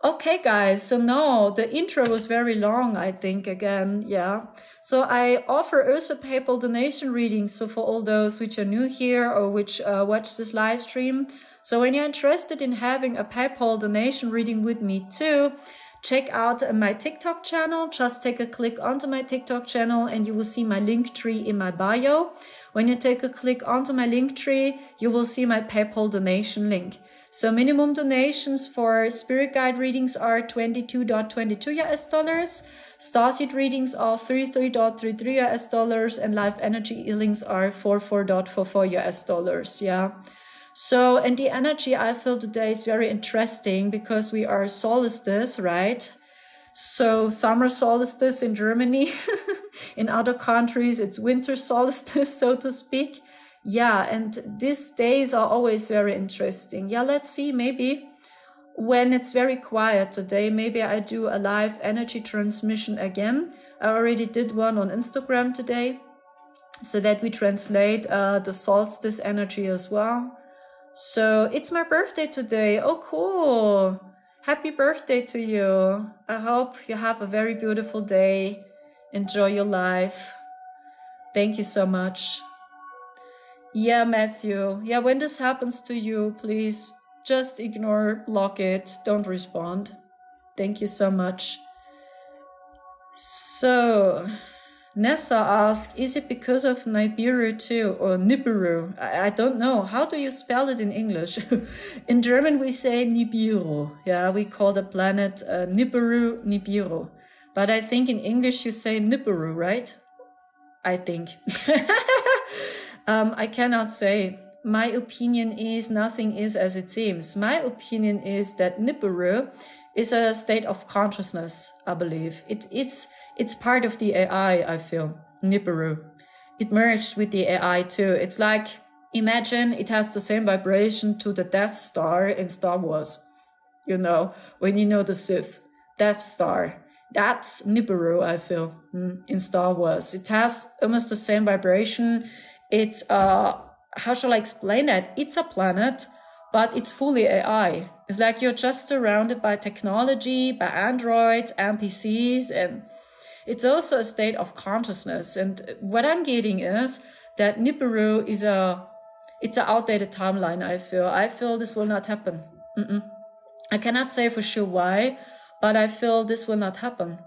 Okay, guys. So now the intro was very long, I think, again. Yeah. So I offer also PayPal donation readings. So for all those which are new here or which watch this live stream. So when you're interested in having a PayPal donation reading with me too, check out my TikTok channel. Just take a click onto my TikTok channel and you will see my link tree in my bio. When you take a click onto my link tree, you will see my PayPal donation link. So minimum donations for spirit guide readings are $22.22 US. Starseed readings are $33.33 US, and life energy healings are $44.44 US. Yeah. So, and the energy I feel today is very interesting because we are solstice, right? So summer solstice in Germany. In other countries, it's winter solstice, so to speak. Yeah, and these days are always very interesting. Yeah, let's see, maybe when it's very quiet today, maybe I do a live energy transmission again. I already did one on Instagram today, so that we translate the solstice energy as well. So it's my birthday today. Oh, cool. Happy birthday to you. I hope you have a very beautiful day. Enjoy your life. Thank you so much. Yeah, Matthew. Yeah, when this happens to you, please just ignore, block it. Don't respond. Thank you so much. So, Nessa asks, is it because of Nibiru too, or Nibiru? I don't know. How do you spell it in English? In German, we say Nibiru. Yeah, we call the planet Nibiru. But I think in English, you say Nibiru, right? I think. I cannot say. My opinion is nothing is as it seems. My opinion is that Nibiru is a state of consciousness, I believe. It's part of the AI, I feel. Nibiru. It merged with the AI too. It's like, imagine it has the same vibration to the Death Star in Star Wars. You know, when you know the Sith. Death Star. That's Nibiru, I feel, in Star Wars. It has almost the same vibration. It's, how shall I explain that? It's a planet but it's fully AI. It's like you're just surrounded by technology, by androids, NPCs, and it's also a state of consciousness. And what I'm getting is that Nibiru is it's an outdated timeline, I feel. I feel this will not happen. I cannot say for sure why, but I feel this will not happen.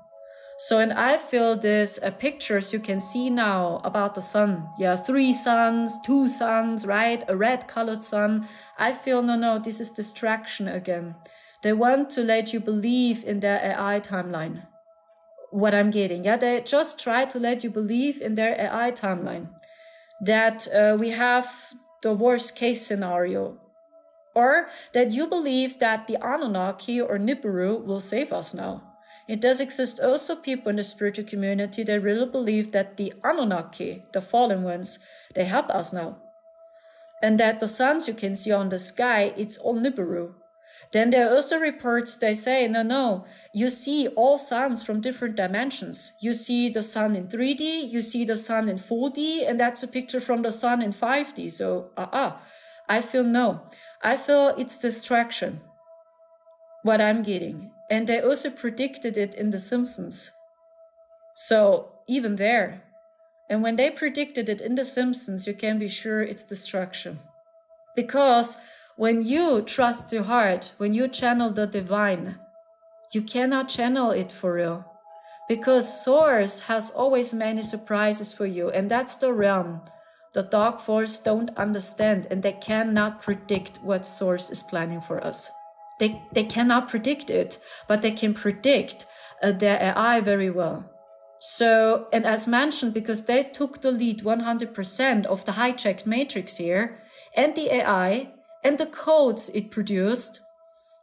So, and I feel this pictures you can see now about the sun. Yeah, 3 suns, 2 suns, right? A red colored sun. I feel, no, this is distraction again. They want to let you believe in their AI timeline. What I'm getting, yeah, they just try to let you believe in their AI timeline. That we have the worst case scenario. Or that you believe that the Anunnaki or Nibiru will save us now. It does exist also people in the spiritual community that really believe that the Anunnaki, the fallen ones, they help us now. And that the suns you can see on the sky, it's all Nibiru. Then there are also reports, they say, no, you see all suns from different dimensions. You see the sun in 3D, you see the sun in 4D, and that's a picture from the sun in 5D. So, I feel no. I feel it's distraction, what I'm getting. And they also predicted it in The Simpsons. So even there. And when they predicted it in The Simpsons, you can be sure it's distraction. Because when you trust your heart, when you channel the divine, you cannot channel it for real. Because Source has always many surprises for you. And that's the realm the dark force don't understand, and they cannot predict what Source is planning for us. They cannot predict it, but they can predict their AI very well. So, and as mentioned, because they took the lead 100% of the hijacked matrix here, and the AI, and the codes it produced,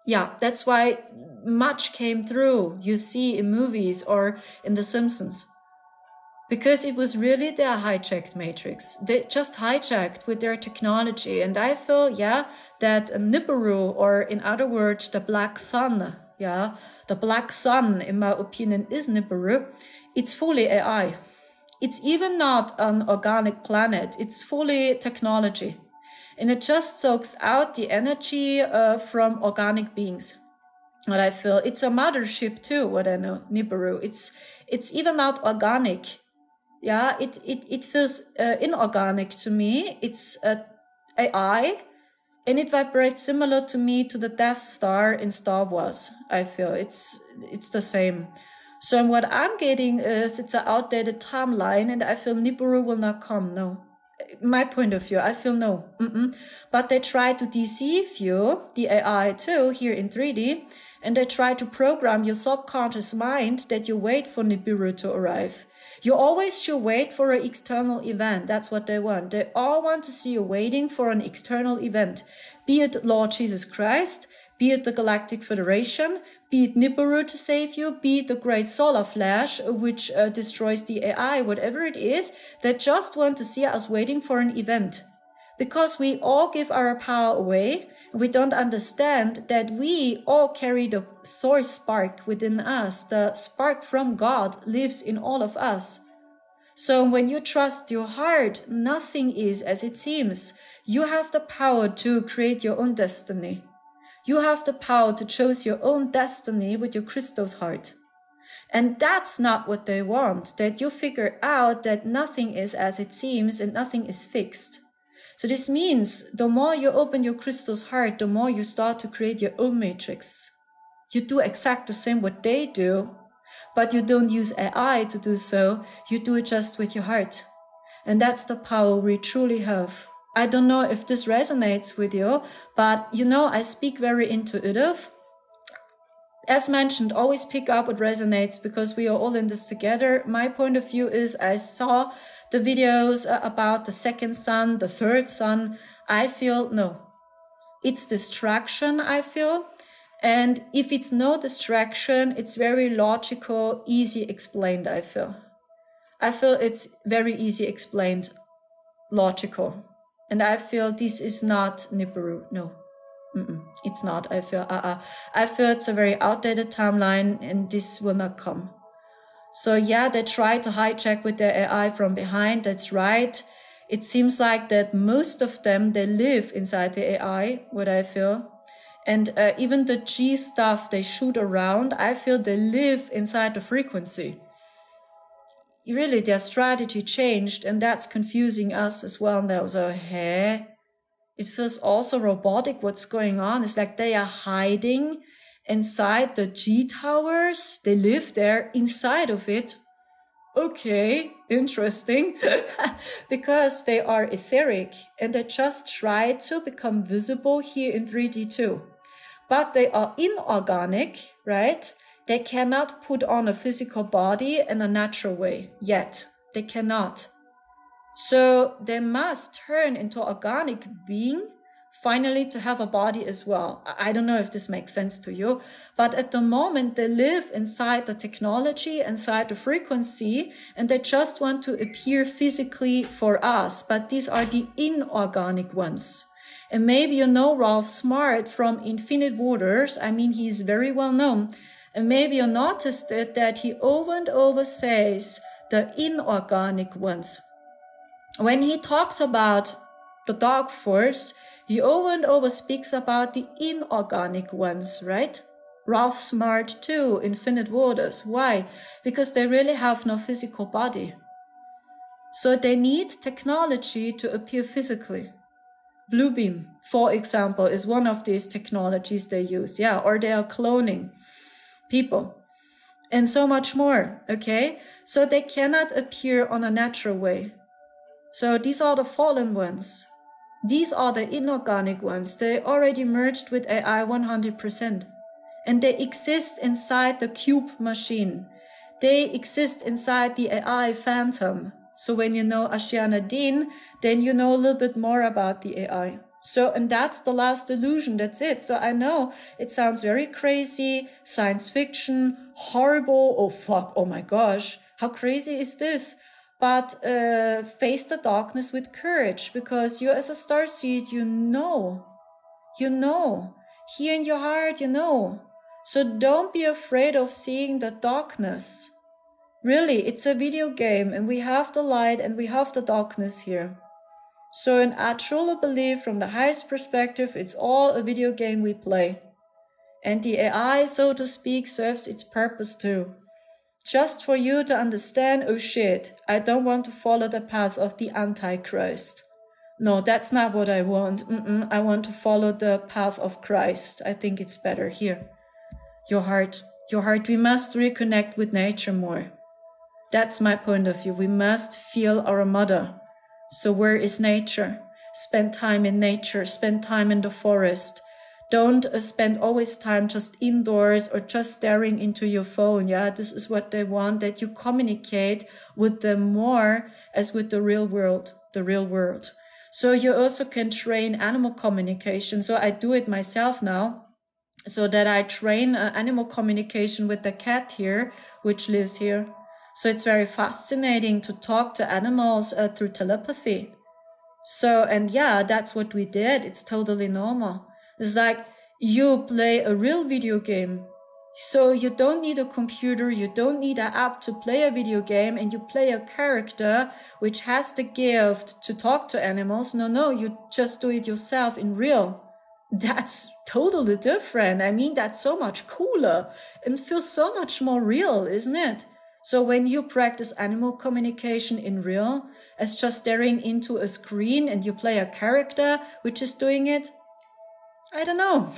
yeah, that's why much came through, you see in movies or in The Simpsons. Because it was really their hijacked matrix. They just hijacked with their technology. And I feel, yeah, that Nibiru, or in other words, the black sun, yeah, the black sun, in my opinion, is Nibiru. It's fully AI. It's even not an organic planet. It's fully technology. And it just soaks out the energy from organic beings. What I feel, it's a mothership too, what I know, Nibiru. It's even not organic. Yeah, it feels inorganic to me. It's AI, and it vibrates similar to me to the Death Star in Star Wars. I feel it's the same. So what I'm getting is it's an outdated timeline, and I feel Nibiru will not come. No, my point of view, I feel no. But they try to deceive you, the AI too, here in 3D, and they try to program your subconscious mind that you wait for Nibiru to arrive. You always should wait for an external event. That's what they want. They all want to see you waiting for an external event, be it Lord Jesus Christ, be it the Galactic Federation, be it Nibiru to save you, be it the great solar flash, which destroys the AI, whatever it is. They just want to see us waiting for an event. Because we all give our power away, we don't understand that we all carry the source spark within us. The spark from God lives in all of us. So when you trust your heart, nothing is as it seems. You have the power to create your own destiny. You have the power to choose your own destiny with your crystal's heart. And that's not what they want, that you figure out that nothing is as it seems and nothing is fixed. So this means the more you open your crystal's heart, the more you start to create your own matrix. You do exact the same what they do, but you don't use AI to do so. You do it just with your heart. And that's the power we truly have. I don't know if this resonates with you, but you know, I speak very intuitive. As mentioned, always pick up what resonates because we are all in this together. My point of view is I saw the videos about the second sun, the third sun. I feel no, it's distraction, I feel. And if it's no distraction, it's very logical, easy explained, I feel. I feel it's very easy explained, logical. And I feel this is not Nibiru, no. It's not, I feel. I feel it's a very outdated timeline and this will not come. So yeah, they try to hijack with their AI from behind, that's right. It seems like that most of them, they live inside the AI, what I feel. And even the G stuff they shoot around, I feel they live inside the frequency. Really, their strategy changed, and that's confusing us as well now. So, hey, it feels also robotic what's going on. It's like they are hiding inside the G towers. They live there inside of it. Okay, interesting. Because they are etheric and they just try to become visible here in 3D too. But they are inorganic, right? They cannot put on a physical body in a natural way yet. They cannot. So they must turn into organic being finally to have a body as well. I don't know if this makes sense to you, but at the moment they live inside the technology, inside the frequency, and they just want to appear physically for us. But these are the inorganic ones. And maybe you know Ralph Smart from Infinite Waters. I mean, he's very well known. And maybe you noticed it that he over and over says the inorganic ones. When he talks about the dark force, he over and over speaks about the inorganic ones, right? Ralph Smart too, Infinite Waters. Why? Because they really have no physical body. So they need technology to appear physically. Bluebeam, for example, is one of these technologies they use. Yeah, or they are cloning people. And so much more, okay? So they cannot appear on a natural way. So these are the fallen ones. These are the inorganic ones. They already merged with AI 100%. And they exist inside the cube machine. They exist inside the AI phantom. So when you know Ashiana Dean, then you know a little bit more about the AI. So, and that's the last illusion. That's it. So I know it sounds very crazy, science fiction, horrible. Oh, fuck. Oh my gosh. How crazy is this? But face the darkness with courage, because you as a starseed, you know, here in your heart, you know. So don't be afraid of seeing the darkness. Really, it's a video game and we have the light and we have the darkness here. So and I truly believe from the highest perspective, it's all a video game we play. And the AI, so to speak, serves its purpose too. Just for you to understand, oh shit, I don't want to follow the path of the Antichrist. No, that's not what I want. I want to follow the path of Christ. I think it's better here. Your heart, we must reconnect with nature more. That's my point of view. We must feel our mother. So where is nature? Spend time in nature, spend time in the forest. Don't spend always time just indoors or just staring into your phone. Yeah, this is what they want, that you communicate with them more as with the real world, So you also can train animal communication. So I do it myself now, so that I train animal communication with the cat here, which lives here. So it's very fascinating to talk to animals through telepathy. So, and yeah, that's what we did. It's totally normal. It's like you play a real video game. So you don't need a computer, you don't need an app to play a video game, and you play a character which has the gift to talk to animals. No, you just do it yourself in real. That's totally different. I mean, that's so much cooler and feels so much more real, isn't it? So when you practice animal communication in real, as just staring into a screen and you play a character which is doing it, I don't know.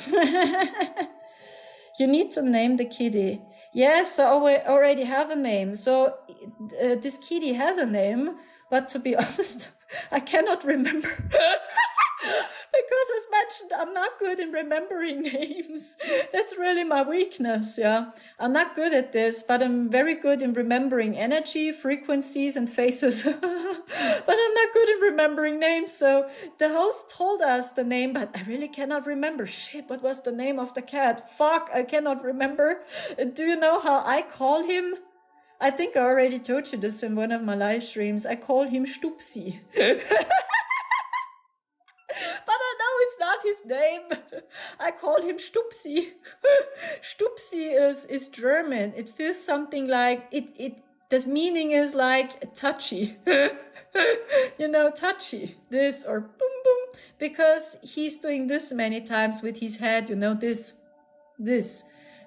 You need to name the kitty. Yes, I already have a name. So this kitty has a name, but to be honest, I cannot remember. Because as mentioned, I'm not good in remembering names. That's really my weakness, yeah. I'm not good at this, but I'm very good in remembering energy, frequencies, and faces. But I'm not good in remembering names. So the host told us the name, but I really cannot remember. Shit, what was the name of the cat? Fuck, I cannot remember. Do you know how I call him? I think I already told you this in one of my live streams. I call him Stupsi. But I know it's not his name. I call him Stupsi. Stupsi is German. It feels something like it this meaning is like touchy. You know, touchy, this or boom, boom, because he's doing this many times with his head, you know, this.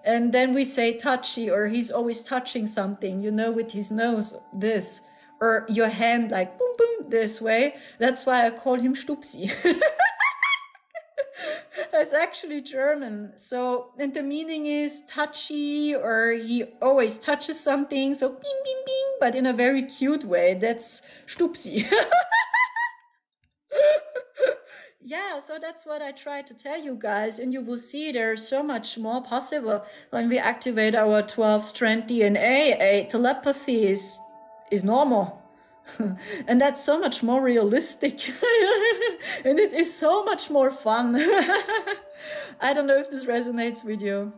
And then we say touchy, or he's always touching something, you know, with his nose, this, or your hand like boom, boom, this way. That's why I call him Stupsi. It's actually German. So, and the meaning is touchy, or he always touches something. So, bing, bing, bing, but in a very cute way. That's Stupsi. Yeah, so that's what I try to tell you guys. And you will see there's so much more possible when we activate our 12-strand DNA. Telepathy is normal. And that's so much more realistic. And it is so much more fun. I don't know if this resonates with you.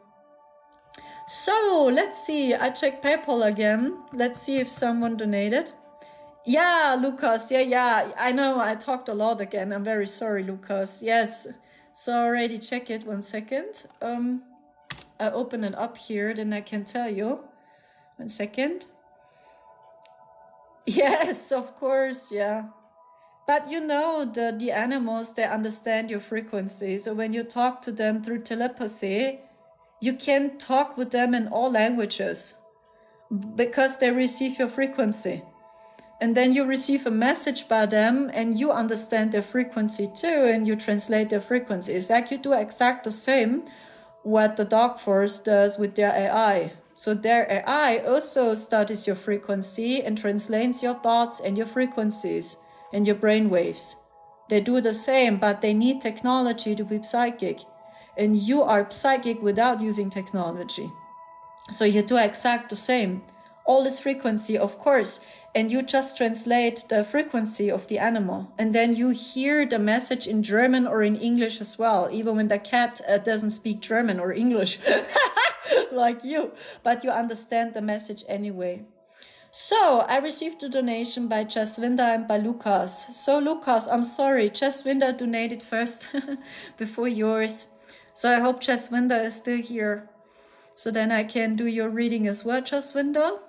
So let's see. I checked PayPal again. Let's see if someone donated. Yeah, Lucas. Yeah. I know I talked a lot again. I'm very sorry, Lucas. Yes. So already check it. 1 second. I open it up here, then I can tell you. 1 second. Yes, of course, yeah. But you know, the animals, they understand your frequency. So when you talk to them through telepathy, you can talk with them in all languages because they receive your frequency. And then you receive a message by them and you understand their frequency too, and you translate their frequency. It's like you do exact the same what the Dark Force does with their AI. So their AI also studies your frequency and translates your thoughts and your frequencies and your brain waves. They do the same, but they need technology to be psychic. And you are psychic without using technology. So you do exact the same. All this frequency, of course, and you just translate the frequency of the animal. And then you hear the message in German or in English as well, even when the cat doesn't speak German or English like you, but you understand the message anyway. So I received a donation by Jaswinda and by Lucas. So Lucas, I'm sorry, Jaswinda donated first before yours. So I hope Jaswinda is still here. So then I can do your reading as well, Jaswinda.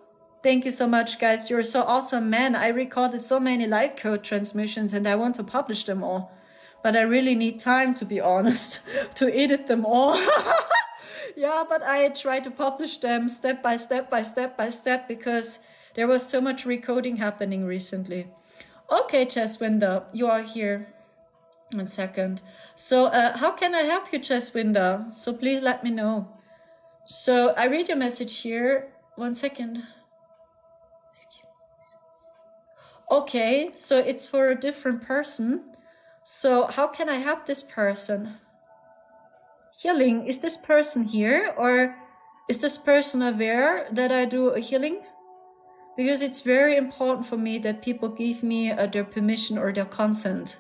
Thank you so much, guys. You're so awesome, man. I recorded so many light code transmissions and I want to publish them all. But I really need time, to be honest, to edit them all. Yeah, but I try to publish them step by step because there was so much recoding happening recently. Okay, Jaswinda, you are here. 1 second. So how can I help you, Jaswinda? So please let me know. So I read your message here. 1 second. Okay, so it's for a different person. So how can I help this person? Healing, is this person here, or is this person aware that I do a healing? Because it's very important for me that people give me their permission or their consent.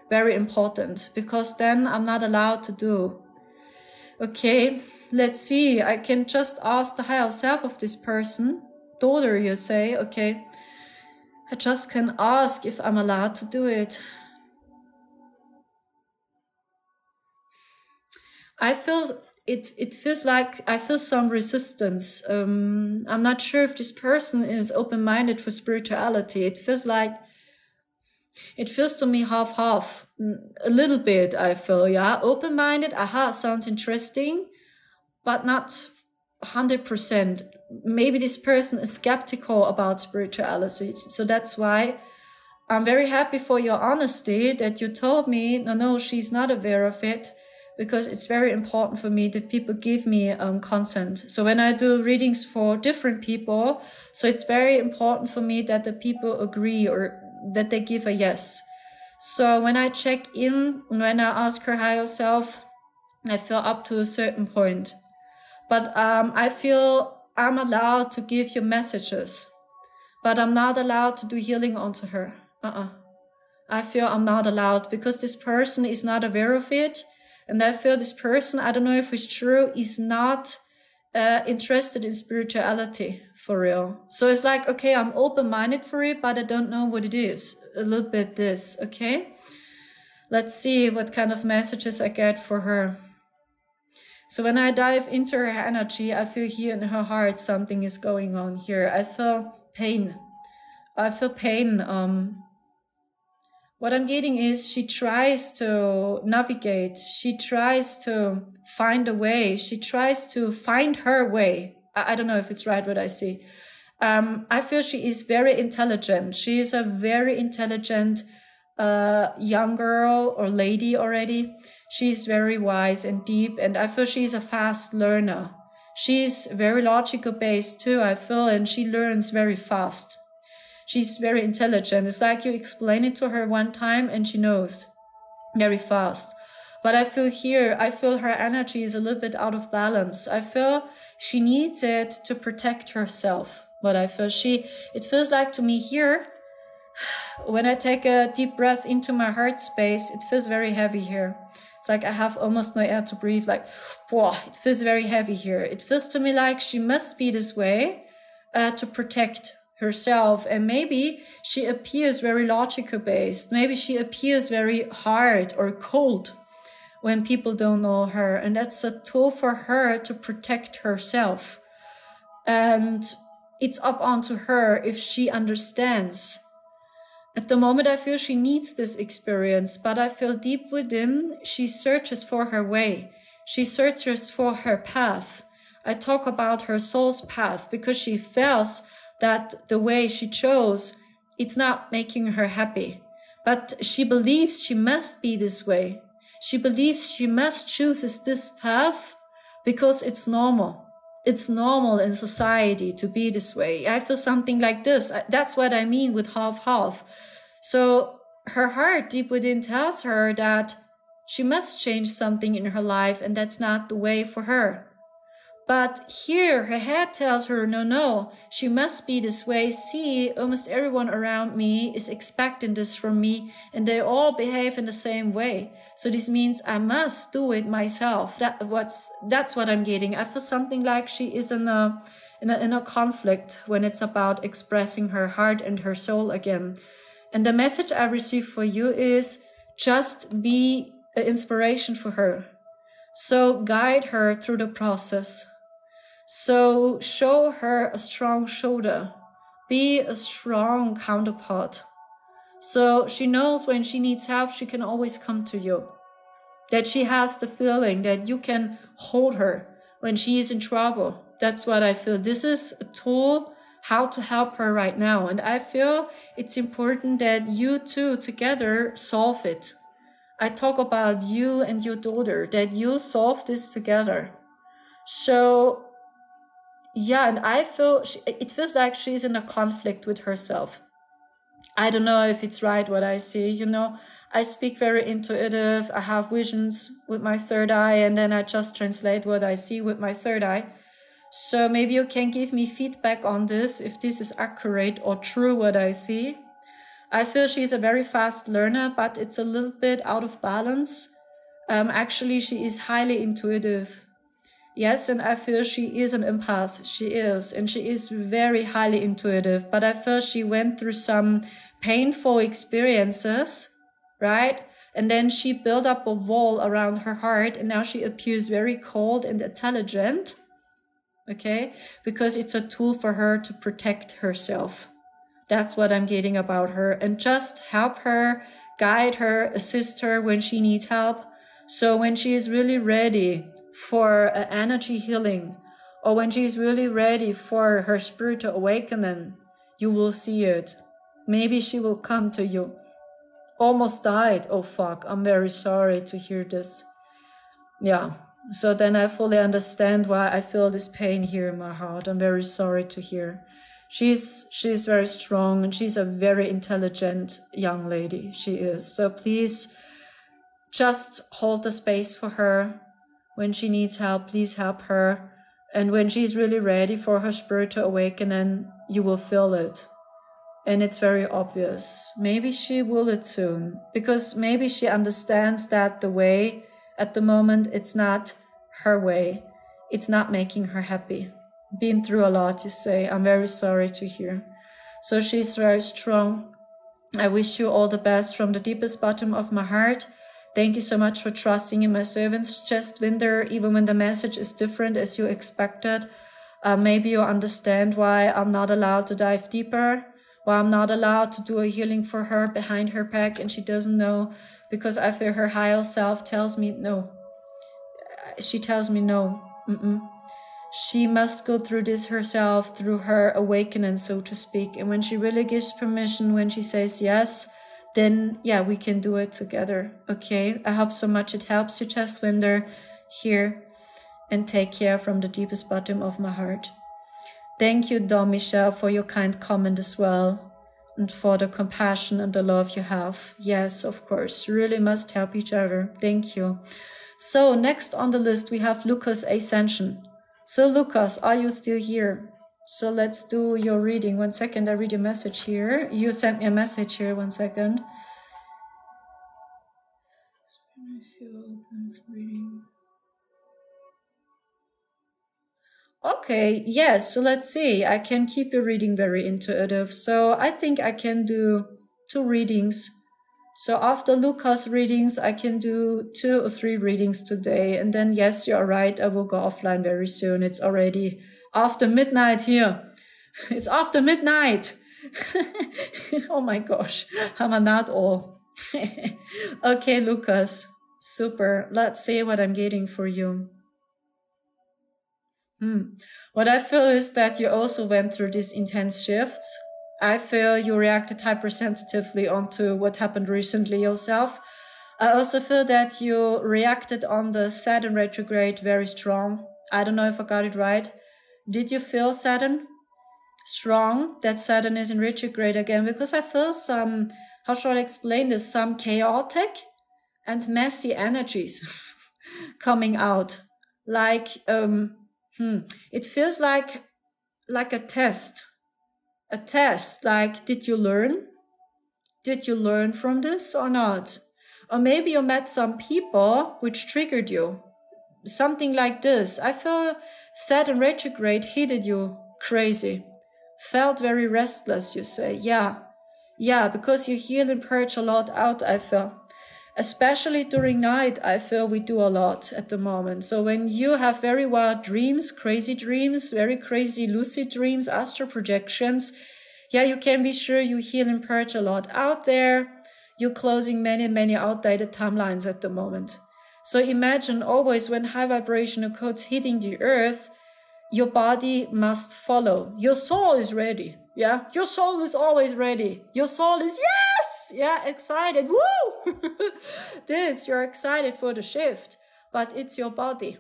Very important, because then I'm not allowed to do. Okay, let's see. I can just ask the higher self of this person. Daughter, you say, okay. I just can ask if I'm allowed to do it. I feel it feels like I feel some resistance. I'm not sure if this person is open-minded for spirituality. It feels to me half, a little bit. I feel, yeah, open-minded. Aha, sounds interesting, but not 100%. Maybe this person is skeptical about spirituality. So that's why I'm very happy for your honesty that you told me, no, she's not aware of it, because it's very important for me that people give me consent. So when I do readings for different people, so it's very important for me that the people agree or that they give a yes. So when I check in, when I ask her higher self, I feel up to a certain point. But I feel I'm allowed to give you messages, but I'm not allowed to do healing onto her. I feel I'm not allowed because this person is not aware of it. And I feel this person, I don't know if it's true, is not interested in spirituality for real. So it's like, okay, I'm open-minded for it, but I don't know what it is. A little bit this, okay? Let's see what kind of messages I get for her. So when I dive into her energy, I feel here in her heart something is going on here. I feel pain. I feel pain. What I'm getting is she tries to navigate. She tries to find a way. She tries to find her way. I don't know if it's right what I see. I feel she is very intelligent. She is a very intelligent young girl or lady already. She's very wise and deep, and I feel she's a fast learner. She's very logical based too, I feel, and she learns very fast. She's very intelligent. It's like you explain it to her one time and she knows very fast. But I feel here, I feel her energy is a little bit out of balance. I feel she needs it to protect herself. But I feel it feels like to me here, when I take a deep breath into my heart space, it feels very heavy here. It's like I have almost no air to breathe, like, whoa, it feels very heavy here. It feels to me like she must be this way to protect herself. And maybe she appears very logical based. Maybe she appears very hard or cold when people don't know her. And that's a tool for her to protect herself. And it's up onto her if she understands. At the moment, I feel she needs this experience, but I feel deep within, she searches for her way. She searches for her path. I talk about her soul's path because she feels that the way she chose, it's not making her happy. But she believes she must be this way. She believes she must choose this path because it's normal. It's normal in society to be this way. I feel something like this. That's what I mean with half-half. So her heart deep within tells her that she must change something in her life and that's not the way for her. But here her head tells her, no, she must be this way. See, almost everyone around me is expecting this from me and they all behave in the same way. So this means I must do it myself. That's what I'm getting. I feel something like she is in a conflict when it's about expressing her heart and her soul again. And the message I receive for you is just be an inspiration for her. So guide her through the process. So show her a strong shoulder. Be a strong counterpart. So she knows when she needs help, she can always come to you. That she has the feeling that you can hold her when she is in trouble. That's what I feel. This is a tool how to help her right now. And I feel it's important that you two together solve it. I talk about you and your daughter, that you solve this together. So yeah, and I feel it feels like she's in a conflict with herself. I don't know if it's right what I see, I speak very intuitive. I have visions with my third eye, and then I just translate what I see with my third eye. So maybe you can give me feedback on this, if this is accurate or true what I see. I feel she's a very fast learner, but it's a little bit out of balance. Actually, she is highly intuitive. Yes, and I feel she is an empath. She is, and she is very highly intuitive. But I feel she went through some painful experiences, right? And then she built up a wall around her heart, and now she appears very cold and intelligent, okay? Because it's a tool for her to protect herself. That's what I'm getting about her. And just help her, guide her, assist her when she needs help. So when she is really ready for energy healing, or when she's really ready for her spiritual awakening, you will see it. Maybe she will come to you. Almost died. Oh fuck, I'm very sorry to hear this. Yeah, so then I fully understand why I feel this pain here in my heart. I'm very sorry to hear. She's very strong and she's a very intelligent young lady. She is. So please just hold the space for her. When she needs help, please help her. And when she's really ready for her spiritual awakening, you will feel it. And it's very obvious. Maybe she will it soon, because maybe she understands that the way at the moment, it's not her way. It's not making her happy. Been through a lot, you say. I'm very sorry to hear. So she's very strong. I wish you all the best from the deepest bottom of my heart. Thank you so much for trusting in my servants, just Winder, even when the message is different as you expected. Maybe you understand why I'm not allowed to dive deeper, why I'm not allowed to do a healing for her behind her back, and she doesn't know, because I feel her higher self tells me no. She tells me no. She must go through this herself, through her awakening, so to speak. And when she really gives permission, when she says yes, then yeah, we can do it together. Okay, I hope so much it helps you, Jaswinder, here, and take care from the deepest bottom of my heart. Thank you, Dom Michelle, for your kind comment as well, and for the compassion and the love you have. Yes, of course, really must help each other. Thank you. So next on the list, we have Lucas Ascension. So Lucas, are you still here? So let's do your reading. 1 second, I read your message here. You sent me a message here, 1 second. Okay, yes, so let's see. I can keep your reading very intuitive. So I think I can do 2 readings. So after Lucas' readings, I can do 2 or 3 readings today. And then, yes, you're right, I will go offline very soon. It's already after midnight here. It's after midnight. Oh my gosh, I'm not all. Okay, Lucas, super. Let's see what I'm getting for you. What I feel is that you also went through these intense shifts. I feel you reacted hypersensitively onto what happened recently yourself. I also feel that you reacted on the Saturn retrograde very strong. I don't know if I got it right. Did you feel Saturn strong, that Saturn is in retrograde again? Because I feel some, how shall I explain this, some chaotic and messy energies coming out. Like, it feels like a test. A test, like, did you learn? Did you learn from this or not? Or maybe you met some people which triggered you. Something like this. I feel Saturn retrograde hit you crazy. Felt very restless, you say. Yeah, because you heal and purge a lot out, I feel. Especially during night, I feel we do a lot at the moment. So when you have very wild dreams, crazy dreams, very crazy lucid dreams, astral projections, yeah, you can be sure you heal and purge a lot out there. You're closing many outdated timelines at the moment. So imagine always when high vibrational codes hitting the earth, your body must follow. Your soul is ready. Yeah, your soul is always ready. Your soul is, yes, yeah, excited. Woo! You're excited for the shift, but it's your body.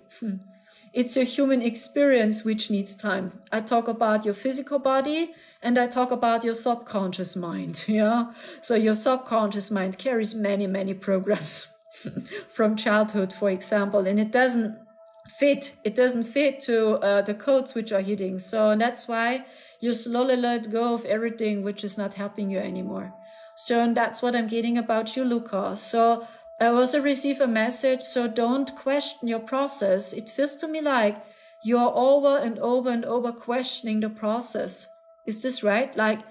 It's your human experience which needs time. I talk about your physical body and I talk about your subconscious mind. Yeah, so your subconscious mind carries many programs from childhood, for example, and it doesn't fit to the codes which are hitting. So that's why you slowly let go of everything which is not helping you anymore. So and that's what I'm getting about you, Lucas. So I also receive a message, so don't question your process. It feels to me like you're over and over questioning the process. Is this right? Like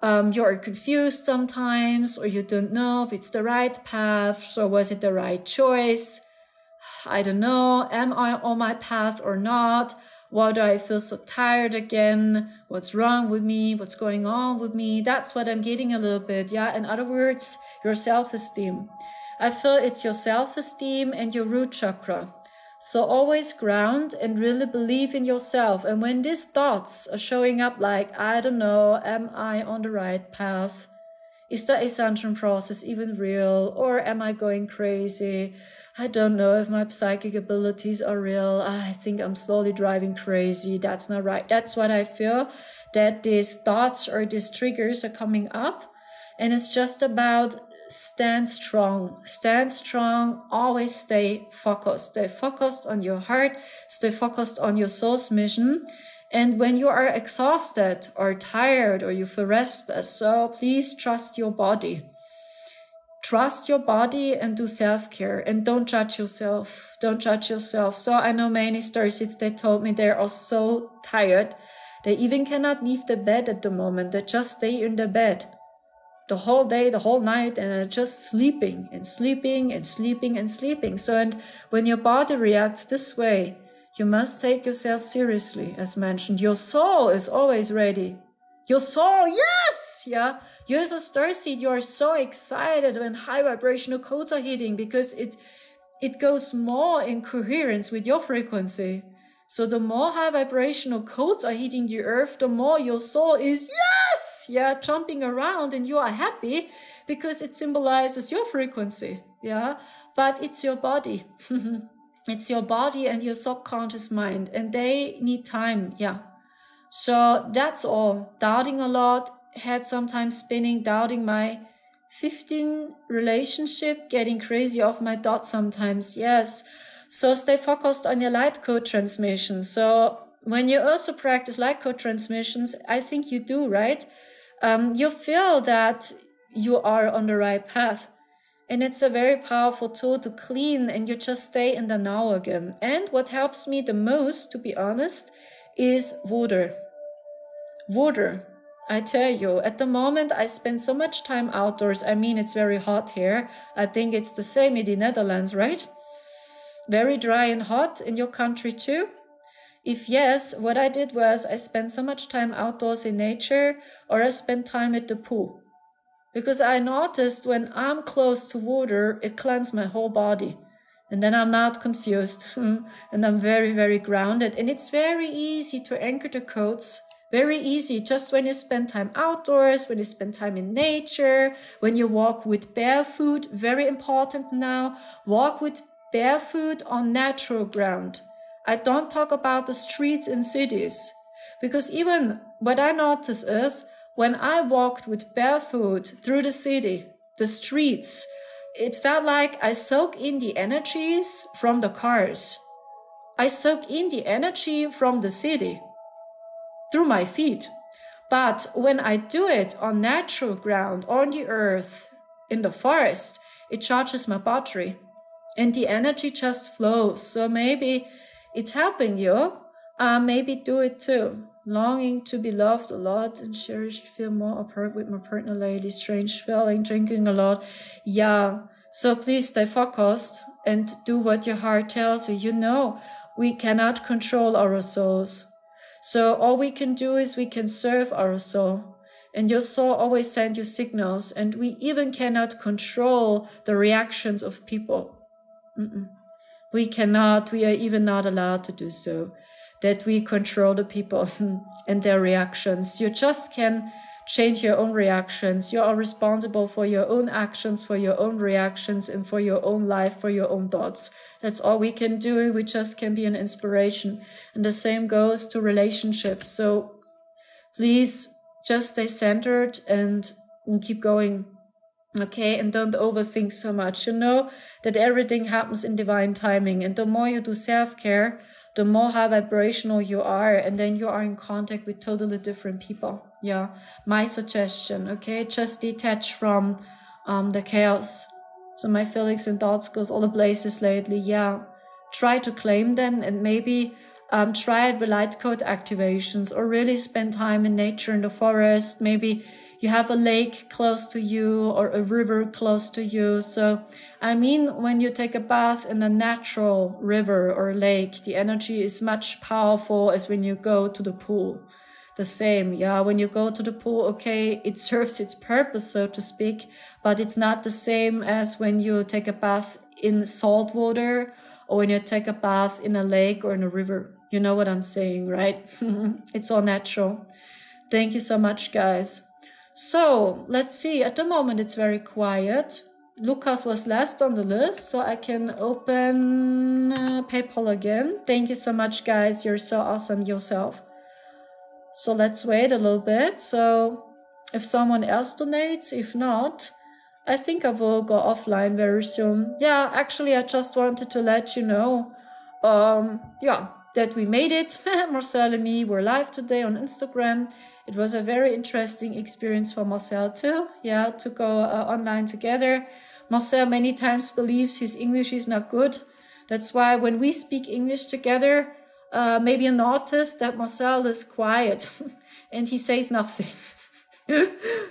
you're confused sometimes, or you don't know if it's the right path, or was it the right choice? I don't know, am I on my path or not? Why do I feel so tired again? What's wrong with me? What's going on with me? That's what I'm getting a little bit. Yeah, in other words, your self-esteem. I feel it's your self-esteem and your root chakra. So always ground and really believe in yourself. And when these thoughts are showing up like, I don't know, am I on the right path? Is the ascension process even real? Or am I going crazy? I don't know if my psychic abilities are real. I think I'm slowly driving crazy. That's not right. That's what I feel, that these thoughts or these triggers are coming up. And it's just about stand strong, always stay focused on your heart, stay focused on your soul's mission. And when you are exhausted or tired or you feel restless, so please trust your body. Trust your body and do self-care and don't judge yourself. So I know many Starseeds, they told me they are so tired. They even cannot leave the bed at the moment. They just stay in the bed the whole day, the whole night, and are just sleeping. So, and when your body reacts this way, You must take yourself seriously, as mentioned. Your soul is always ready. Your soul, yes! Yeah. You as a starseed, you are so excited when high vibrational codes are hitting because it goes more in coherence with your frequency. So the more high vibrational codes are hitting the earth, the more your soul is, yes! Yeah, jumping around and you are happy because it symbolizes your frequency. Yeah. But it's your body. It's your body and your subconscious mind, and they need time. Yeah. So that's all. Doubting a lot, head sometimes spinning, doubting my 15 relationship, getting crazy off my dot sometimes. Yes. So stay focused on your light code transmissions. So when you also practice light code transmissions, I think you do, right? You feel that you are on the right path. And it's a very powerful tool to clean, and you just stay in the now again. And what helps me the most, to be honest, is water. Water. I tell you, at the moment I spend so much time outdoors. I mean, it's very hot here. I think it's the same in the Netherlands, right? Very dry and hot in your country too? If yes, what I did was I spent so much time outdoors in nature, or I spent time at the pool. Because I noticed when I'm close to water, it cleanses my whole body. And then I'm not confused. And I'm very, very grounded. And it's very easy to anchor the codes. Very easy. Just when you spend time outdoors, when you spend time in nature, when you walk with barefoot. Very important now. Walk with barefoot on natural ground. I don't talk about the streets in cities. Because even what I notice is, when I walked with barefoot through the city, the streets, it felt like I soak in the energies from the cars. I soak in the energy from the city through my feet. But when I do it on natural ground, on the earth, in the forest, it charges my battery and the energy just flows. So maybe it's helping you. Maybe do it too. Longing to be loved a lot and cherished, feel more apart with my partner lately, strange feeling, drinking a lot. Yeah, so please stay focused and do what your heart tells you. You know, we cannot control our souls. So all we can do is we can serve our soul. And your soul always sends you signals, and we even cannot control the reactions of people. We cannot, we are even not allowed to do so. That we control the people and their reactions. You just can change your own reactions. You are responsible for your own actions, for your own reactions, and for your own life, for your own thoughts. That's all we can do. We just can be an inspiration. And the same goes to relationships. So please just stay centered and keep going. Okay, and don't overthink so much. You know that everything happens in divine timing. And the more you do self-care, the more high vibrational you are, and then you are in contact with totally different people. Yeah, my suggestion, okay? Just detach from the chaos. So my feelings and thoughts goes all the places lately. Yeah, try to claim them, and maybe try it with light code activations, or really spend time in nature, in the forest. Maybe you have a lake close to you or a river close to you. So, I mean, when you take a bath in a natural river or lake, the energy is much powerful as when you go to the pool. The same, yeah, when you go to the pool, okay, it serves its purpose, so to speak, but it's not the same as when you take a bath in salt water or when you take a bath in a lake or in a river. You know what I'm saying, right? It's all natural. Thank you so much, guys. So let's see, at the moment it's very quiet. Lucas was last on the list, so I can open PayPal again. Thank you so much, guys. You're so awesome yourself. So let's wait a little bit. So if someone else donates, if not, I think I will go offline very soon. Yeah, actually, I just wanted to let you know, that we made it. Marcel and me were live today on Instagram. It was a very interesting experience for Marcel too, yeah, to go online together. Marcel many times believes his English is not good. That's why when we speak English together, maybe you notice that Marcel is quiet and he says nothing.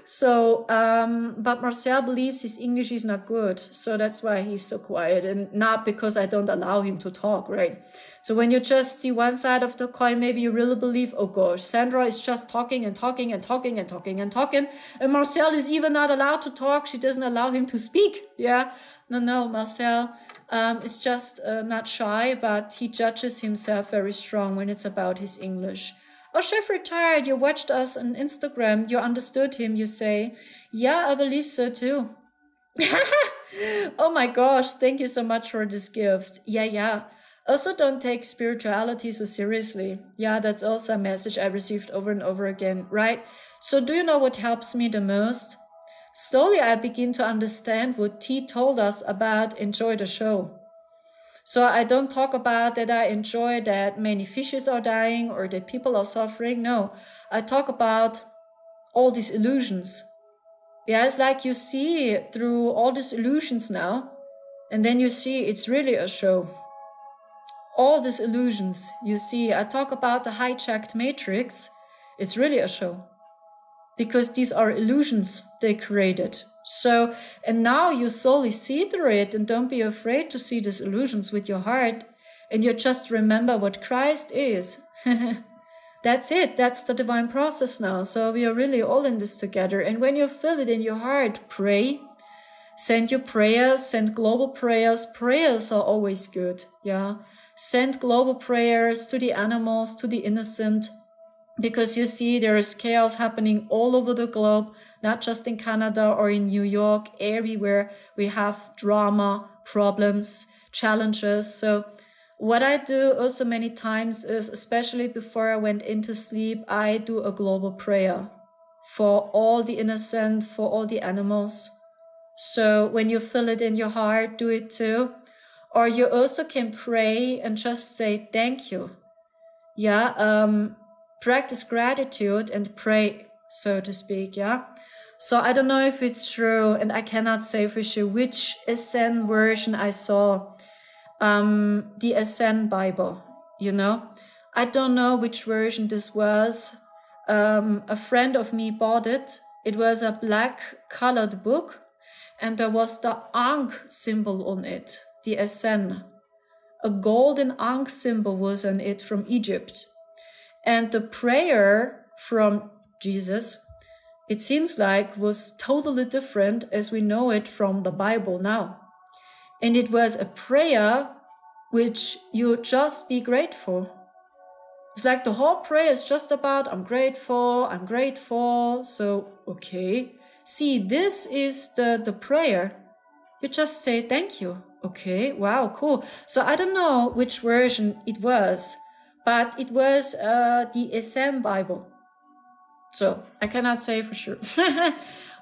So, but Marcel believes his English is not good. So that's why he's so quiet, and not because I don't allow him to talk, right? So when you just see one side of the coin, maybe you really believe, oh gosh, Sandra is just talking and talking and talking and talking and talking. And Marcel is even not allowed to talk. She doesn't allow him to speak. Yeah. No, Marcel is just not shy, but he judges himself very strong when it's about his English. Oh, Chef Retired, you watched us on Instagram. You understood him, you say. Yeah, I believe so too. Oh my gosh, thank you so much for this gift. Yeah. Also, don't take spirituality so seriously. Yeah, that's also a message I received over and over again, right? So do you know what helps me the most? Slowly, I begin to understand what T told us about enjoy the show. So I don't talk about that I enjoy that many fishes are dying or that people are suffering. No, I talk about all these illusions. Yeah, it's like you see through all these illusions now, and then you see it's really a show. All these illusions you see, I talk about the hijacked matrix. It's really a show because these are illusions they created. So, and now you slowly see through it, and don't be afraid to see these illusions with your heart, and you just remember what Christ is. That's it. That's the divine process now. So we are really all in this together. And when you feel it in your heart, pray. Send your prayers, send global prayers. Prayers are always good. Yeah. Send global prayers to the animals, to the innocent. Because you see, there is chaos happening all over the globe, not just in Canada or in New York, everywhere we have drama, problems, challenges. So what I do also many times is, especially before I went into sleep, I do a global prayer for all the innocent, for all the animals. So when you feel it in your heart, do it too. Or you also can pray and just say thank you. Yeah, practice gratitude and pray, so to speak, yeah? So I don't know if it's true, and I cannot say for sure which Ascend version I saw, the Ascend Bible, you know? I don't know which version this was. A friend of me bought it. It was a black colored book, and there was the Ankh symbol on it, the Ascend. A golden Ankh symbol was on it from Egypt. And the prayer from Jesus, it seems like, was totally different as we know it from the Bible now. And it was a prayer which you just be grateful. It's like the whole prayer is just about, I'm grateful. So, okay. See, this is the prayer. You just say thank you. Okay, wow, cool. So I don't know which version it was, but it was the Ascend Bible. So I cannot say for sure.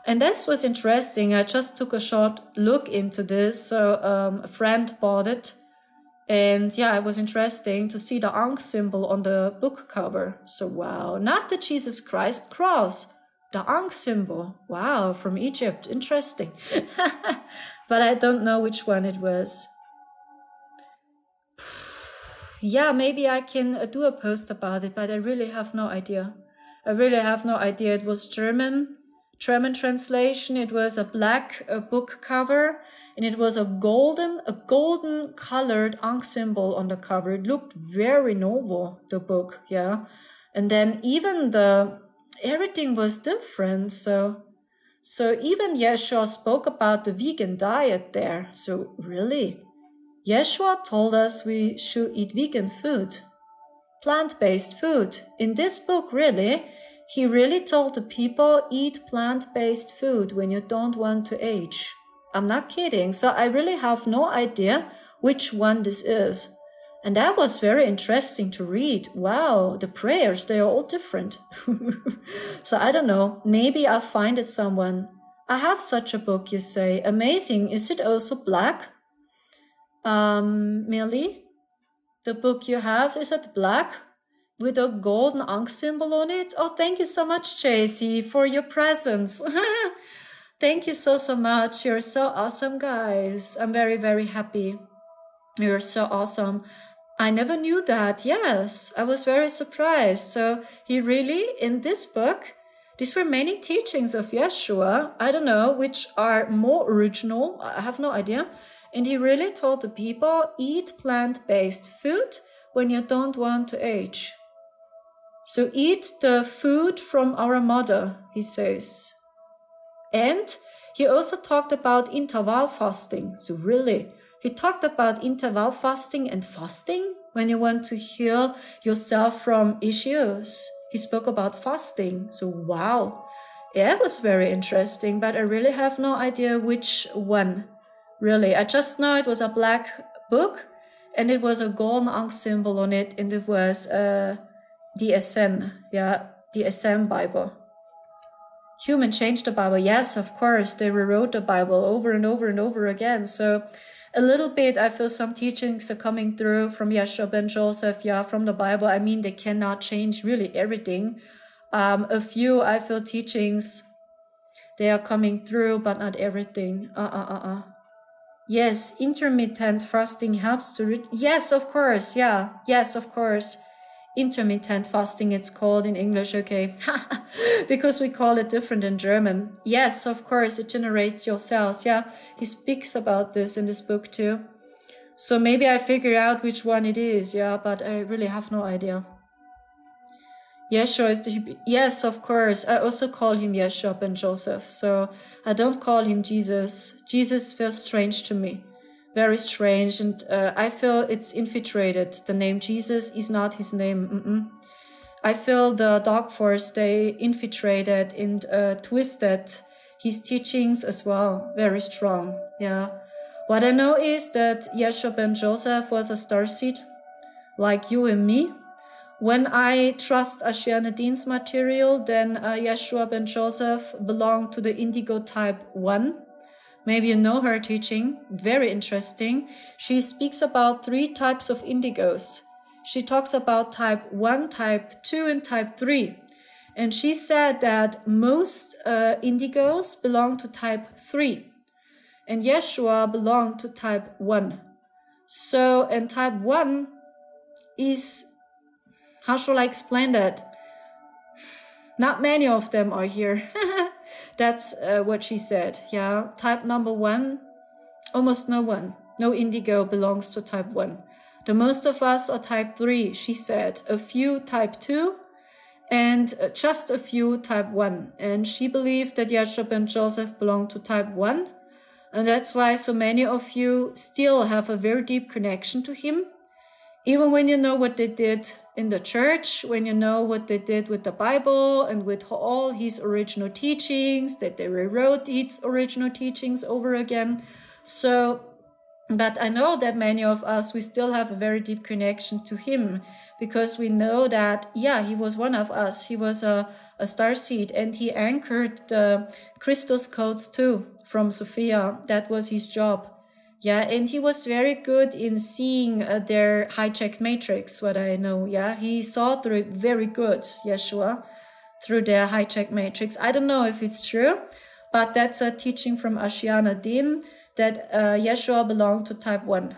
And this was interesting. I just took a short look into this. So a friend bought it. And yeah, it was interesting to see the Ankh symbol on the book cover. So wow, not the Jesus Christ cross, the Ankh symbol. Wow, from Egypt. Interesting. But I don't know which one it was. Yeah, maybe I can do a post about it, but I really have no idea. It was German translation. It was a black book cover, and it was a golden colored Ankh symbol on the cover. It looked very noble, the book, yeah. And then even everything was different. So even Yeshua spoke about the vegan diet there. So really, Yeshua told us we should eat vegan food, plant-based food. In this book, really, he really told the people, eat plant-based food when you don't want to age. I'm not kidding. So I really have no idea which one this is. And that was very interesting to read. Wow, the prayers, they are all different. So I don't know. Maybe I'll find it someone. I have such a book, you say. Amazing. Is it also black? Millie, the book you have, is it black with a golden Ankh symbol on it? Oh, thank you so much, JC, for your presence. Thank you so much. You're so awesome, guys. I'm very, very happy. You're so awesome. I never knew that. Yes, I was very surprised. So he really, in this book, These were many teachings of Yeshua. I don't know which are more original. I have no idea. And he really told the people, eat plant-based food when you don't want to age. So eat the food from our mother, he says. And he also talked about interval fasting. So really, he talked about interval fasting and fasting when you want to heal yourself from issues. He spoke about fasting. So wow, yeah, it was very interesting, but I really have no idea which one. Really, I just know it was a black book and it was a golden ankh symbol on it, and it was the Ascend, the Ascend Bible. Human changed the Bible. Yes, of course, they rewrote the Bible over and over and over again. So a little bit, I feel some teachings are coming through from Yeshua ben Joseph, from the Bible. I mean, they cannot change really everything. A few, I feel, teachings, they are coming through, but not everything. Yes, intermittent fasting helps to yes, of course, yes, of course. Intermittent fasting, it's called in English, okay, because we call it different in German. Yes, of course, it generates your cells. He speaks about this in this book too. So maybe I figure out which one it is, but I really have no idea. Yeshua is the, yes, of course. I also call him Yeshua ben Joseph. So I don't call him Jesus. Jesus feels strange to me. Very strange. And I feel it's infiltrated. The name Jesus is not his name. I feel the dark force, they infiltrated and twisted his teachings as well. Very strong. What I know is that Yeshua ben Joseph was a starseed, like you and me. When I trust Ashiana Dean's material, then Yeshua ben Joseph belonged to the indigo type 1. Maybe you know her teaching. Very interesting. She speaks about 3 types of indigos. She talks about type 1, type 2, and type 3. And she said that most indigos belong to type 3. And Yeshua belonged to type 1. So, and type 1 is, how shall I explain that? Not many of them are here. That's what she said. Type number 1, almost no one. No indigo belongs to type 1. The most of us are type 3, she said. A few type 2 and just a few type 1. And she believed that Yeshua ben Joseph belonged to type 1. And that's why so many of you still have a very deep connection to him. Even when you know what they did in the church, when you know what they did with the Bible and with all his original teachings, that they rewrote his original teachings over again. So, but I know that many of us, we still have a very deep connection to him, because we know that, he was one of us. He was a starseed, and he anchored the Christus codes too from Sophia. That was his job. And he was very good in seeing their hijacked matrix, what I know. He saw through it very good, Yeshua, through their hijacked matrix. I don't know if it's true, but that's a teaching from Ashiana Dean, that Yeshua belonged to type 1.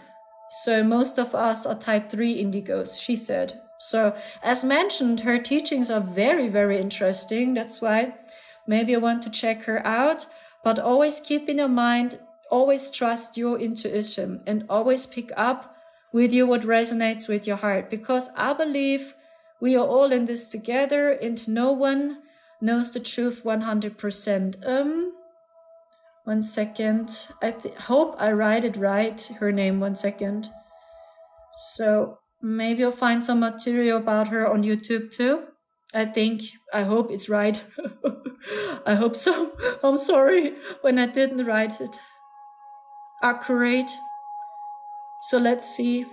So most of us are type 3 indigos, she said. So as mentioned, her teachings are very, very interesting. That's why maybe I want to check her out, but always keep in your mind, always trust your intuition and always pick up with you what resonates with your heart, because I believe we are all in this together and no one knows the truth 100%. One second. I hope I write it right, her name, 1 second. So maybe you'll find some material about her on YouTube too. I hope it's right. I hope so. I'm sorry when I didn't write it accurate. So let's see.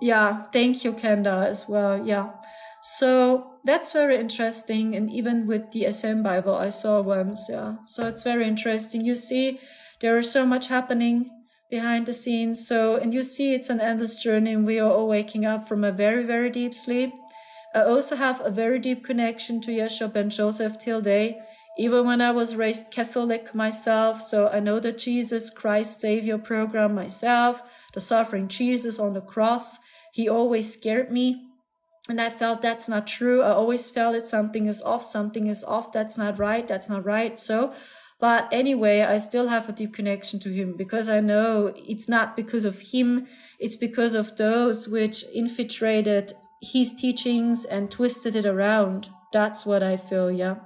Thank you, Kenda, as well. So that's very interesting. And even with the SM Bible I saw once. So it's very interesting. You see, there is so much happening behind the scenes. So, and you see, it's an endless journey, and we are all waking up from a very, very deep sleep. I also have a very deep connection to Yeshua ben Joseph till day, even when I was raised Catholic myself. So I know the Jesus Christ Savior program myself, the suffering Jesus on the cross. He always scared me. And I felt that's not true. I always felt it, something is off, that's not right. So, but anyway, I still have a deep connection to him because I know it's not because of him, it's because of those which infiltrated his teachings and twisted it around. That's what I feel, yeah.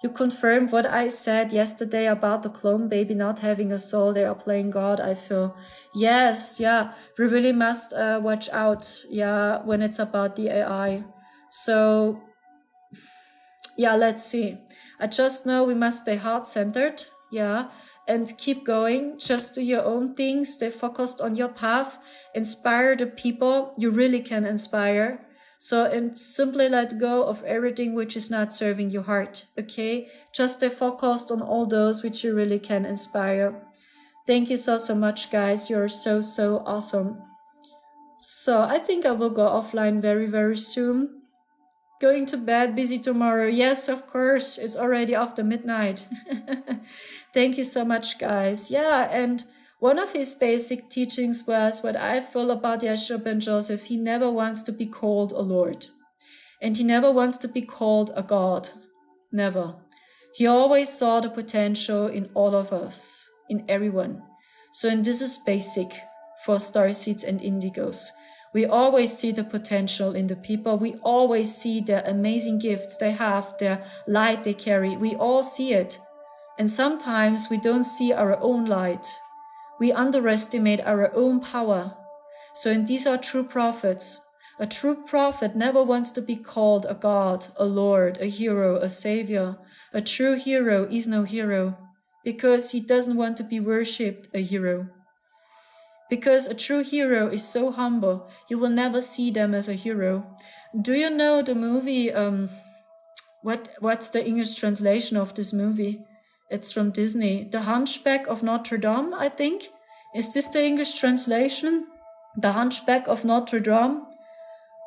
You confirmed what I said yesterday about the clone baby not having a soul. They are playing God, I feel. Yes, yeah. We really must watch out, yeah, when it's about the AI. So, yeah, let's see. I just know we must stay heart-centered, yeah, and keep going. Just do your own thing. Stay focused on your path. Inspire the people you really can inspire. So, and simply let go of everything which is not serving your heart, okay? Just stay focused on all those which you really can inspire. Thank you so much, guys. You're so awesome. So, I think I will go offline very soon. Going to bed, busy tomorrow. Yes, of course. It's already after midnight. Thank you so much, guys. Yeah, and one of his basic teachings was what I feel about Yeshua ben Joseph. He never wants to be called a Lord. And he never wants to be called a God. Never. He always saw the potential in all of us, in everyone. So, and this is basic for starseeds and indigos. We always see the potential in the people. We always see their amazing gifts they have, their light they carry. We all see it. And sometimes we don't see our own light. We underestimate our own power. So, and these are true prophets. A true prophet never wants to be called a god, a lord, a hero, a savior. A true hero is no hero because he doesn't want to be worshipped, a hero. Because a true hero is so humble, you will never see them as a hero. Do you know the movie, what's the English translation of this movie? It's from Disney. The Hunchback of Notre Dame, I think. Is this the English translation? The Hunchback of Notre Dame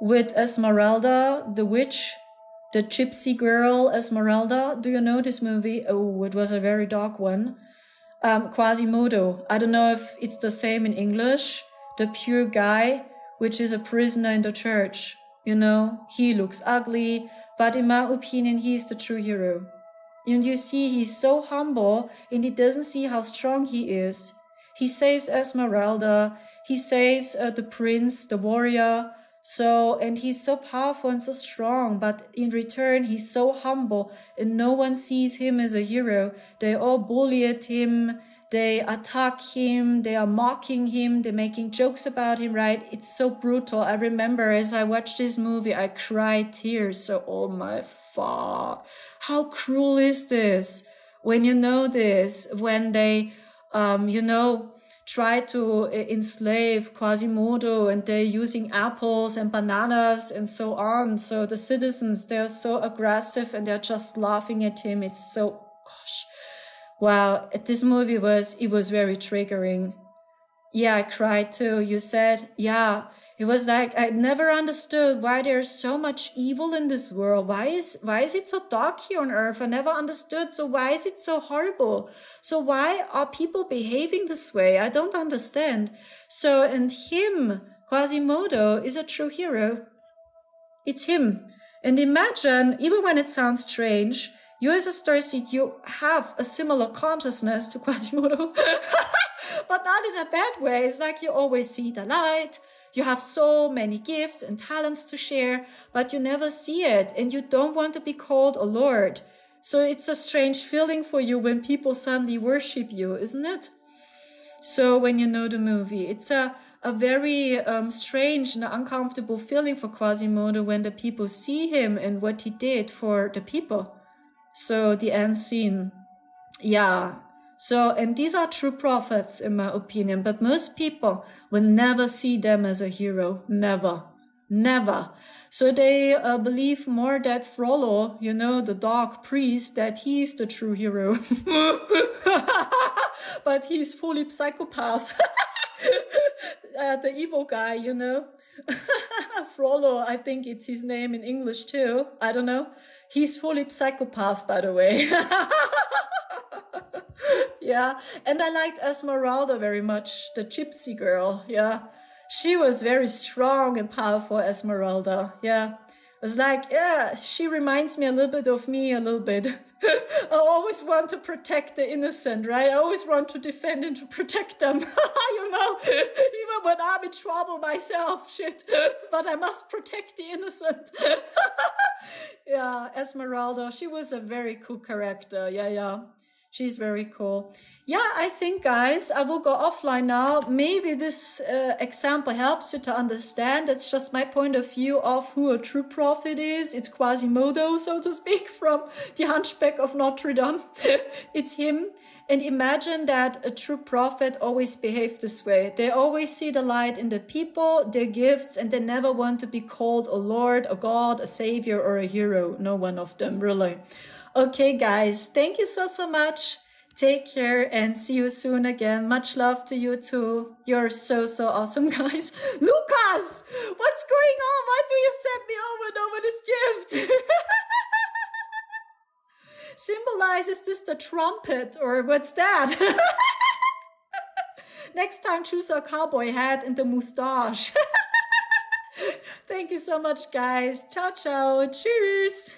with Esmeralda, the witch, the gypsy girl Esmeralda. Do you know this movie? Oh, it was a very dark one. Quasimodo. I don't know if it's the same in English. The pure guy, which is a prisoner in the church. You know, he looks ugly, but in my opinion, he's the true hero. And you see, he's so humble, and he doesn't see how strong he is. He saves Esmeralda, he saves the prince, the warrior. So, and he's so powerful and so strong, but in return, he's so humble, and no one sees him as a hero. They all bully at him, they attack him, they are mocking him, they're making jokes about him, right? It's so brutal. I remember as I watched this movie, I cried tears. So, oh my fuck. How cruel is this? When you know this, when they, try to enslave Quasimodo and they're using apples and bananas and so on. So the citizens, they're so aggressive and they're just laughing at him. It's so, gosh, wow. This movie was very triggering. Yeah, I cried too. You said, yeah, it was like, I never understood why there's so much evil in this world. Why is it so dark here on earth? I never understood. So why is it so horrible? So why are people behaving this way? I don't understand. So, and him, Quasimodo, is a true hero. It's him. And imagine, even when it sounds strange, you as a starseed, you have a similar consciousness to Quasimodo. But not in a bad way. It's like you always see the light. You have so many gifts and talents to share, but you never see it. And you don't want to be called a lord. So it's a strange feeling for you when people suddenly worship you, isn't it? So when you know the movie, it's a very strange and uncomfortable feeling for Quasimodo when the people see him and what he did for the people. So the end scene. Yeah. So, and these are true prophets in my opinion, but most people will never see them as a hero. Never. Never. So they believe more that Frollo, you know, the dark priest, that he's the true hero. But he's fully psychopath. The evil guy, you know. Frollo, I think it's his name in English too. I don't know. He's fully psychopath, by the way. Yeah, and I liked Esmeralda very much, the gypsy girl. Yeah, She was very strong and powerful, Esmeralda. Yeah. It was like, yeah, she reminds me a little bit of me, a little bit. I always want to protect the innocent, right? I always want to defend and to protect them. You know, even when I'm in trouble myself, shit. But I must protect the innocent. Yeah, Esmeralda, she was a very cool character. Yeah. She's very cool. Yeah, I think, guys, I will go offline now. Maybe this example helps you to understand. That's just my point of view of who a true prophet is. It's Quasimodo, so to speak, from the Hunchback of Notre Dame. It's him. And imagine that a true prophet always behaves this way. They always see the light in the people, their gifts, and they never want to be called a Lord, a God, a Savior, or a hero. No one of them, really. Okay, guys, thank you so much. Take care and see you soon again. Much love to you too. You're so awesome, guys. Lucas, what's going on? Why do you send me over and over this gift? Symbolizes this the trumpet or what's that? Next time, choose a cowboy hat and the mustache. Thank you so much, guys. Ciao, ciao. Cheers.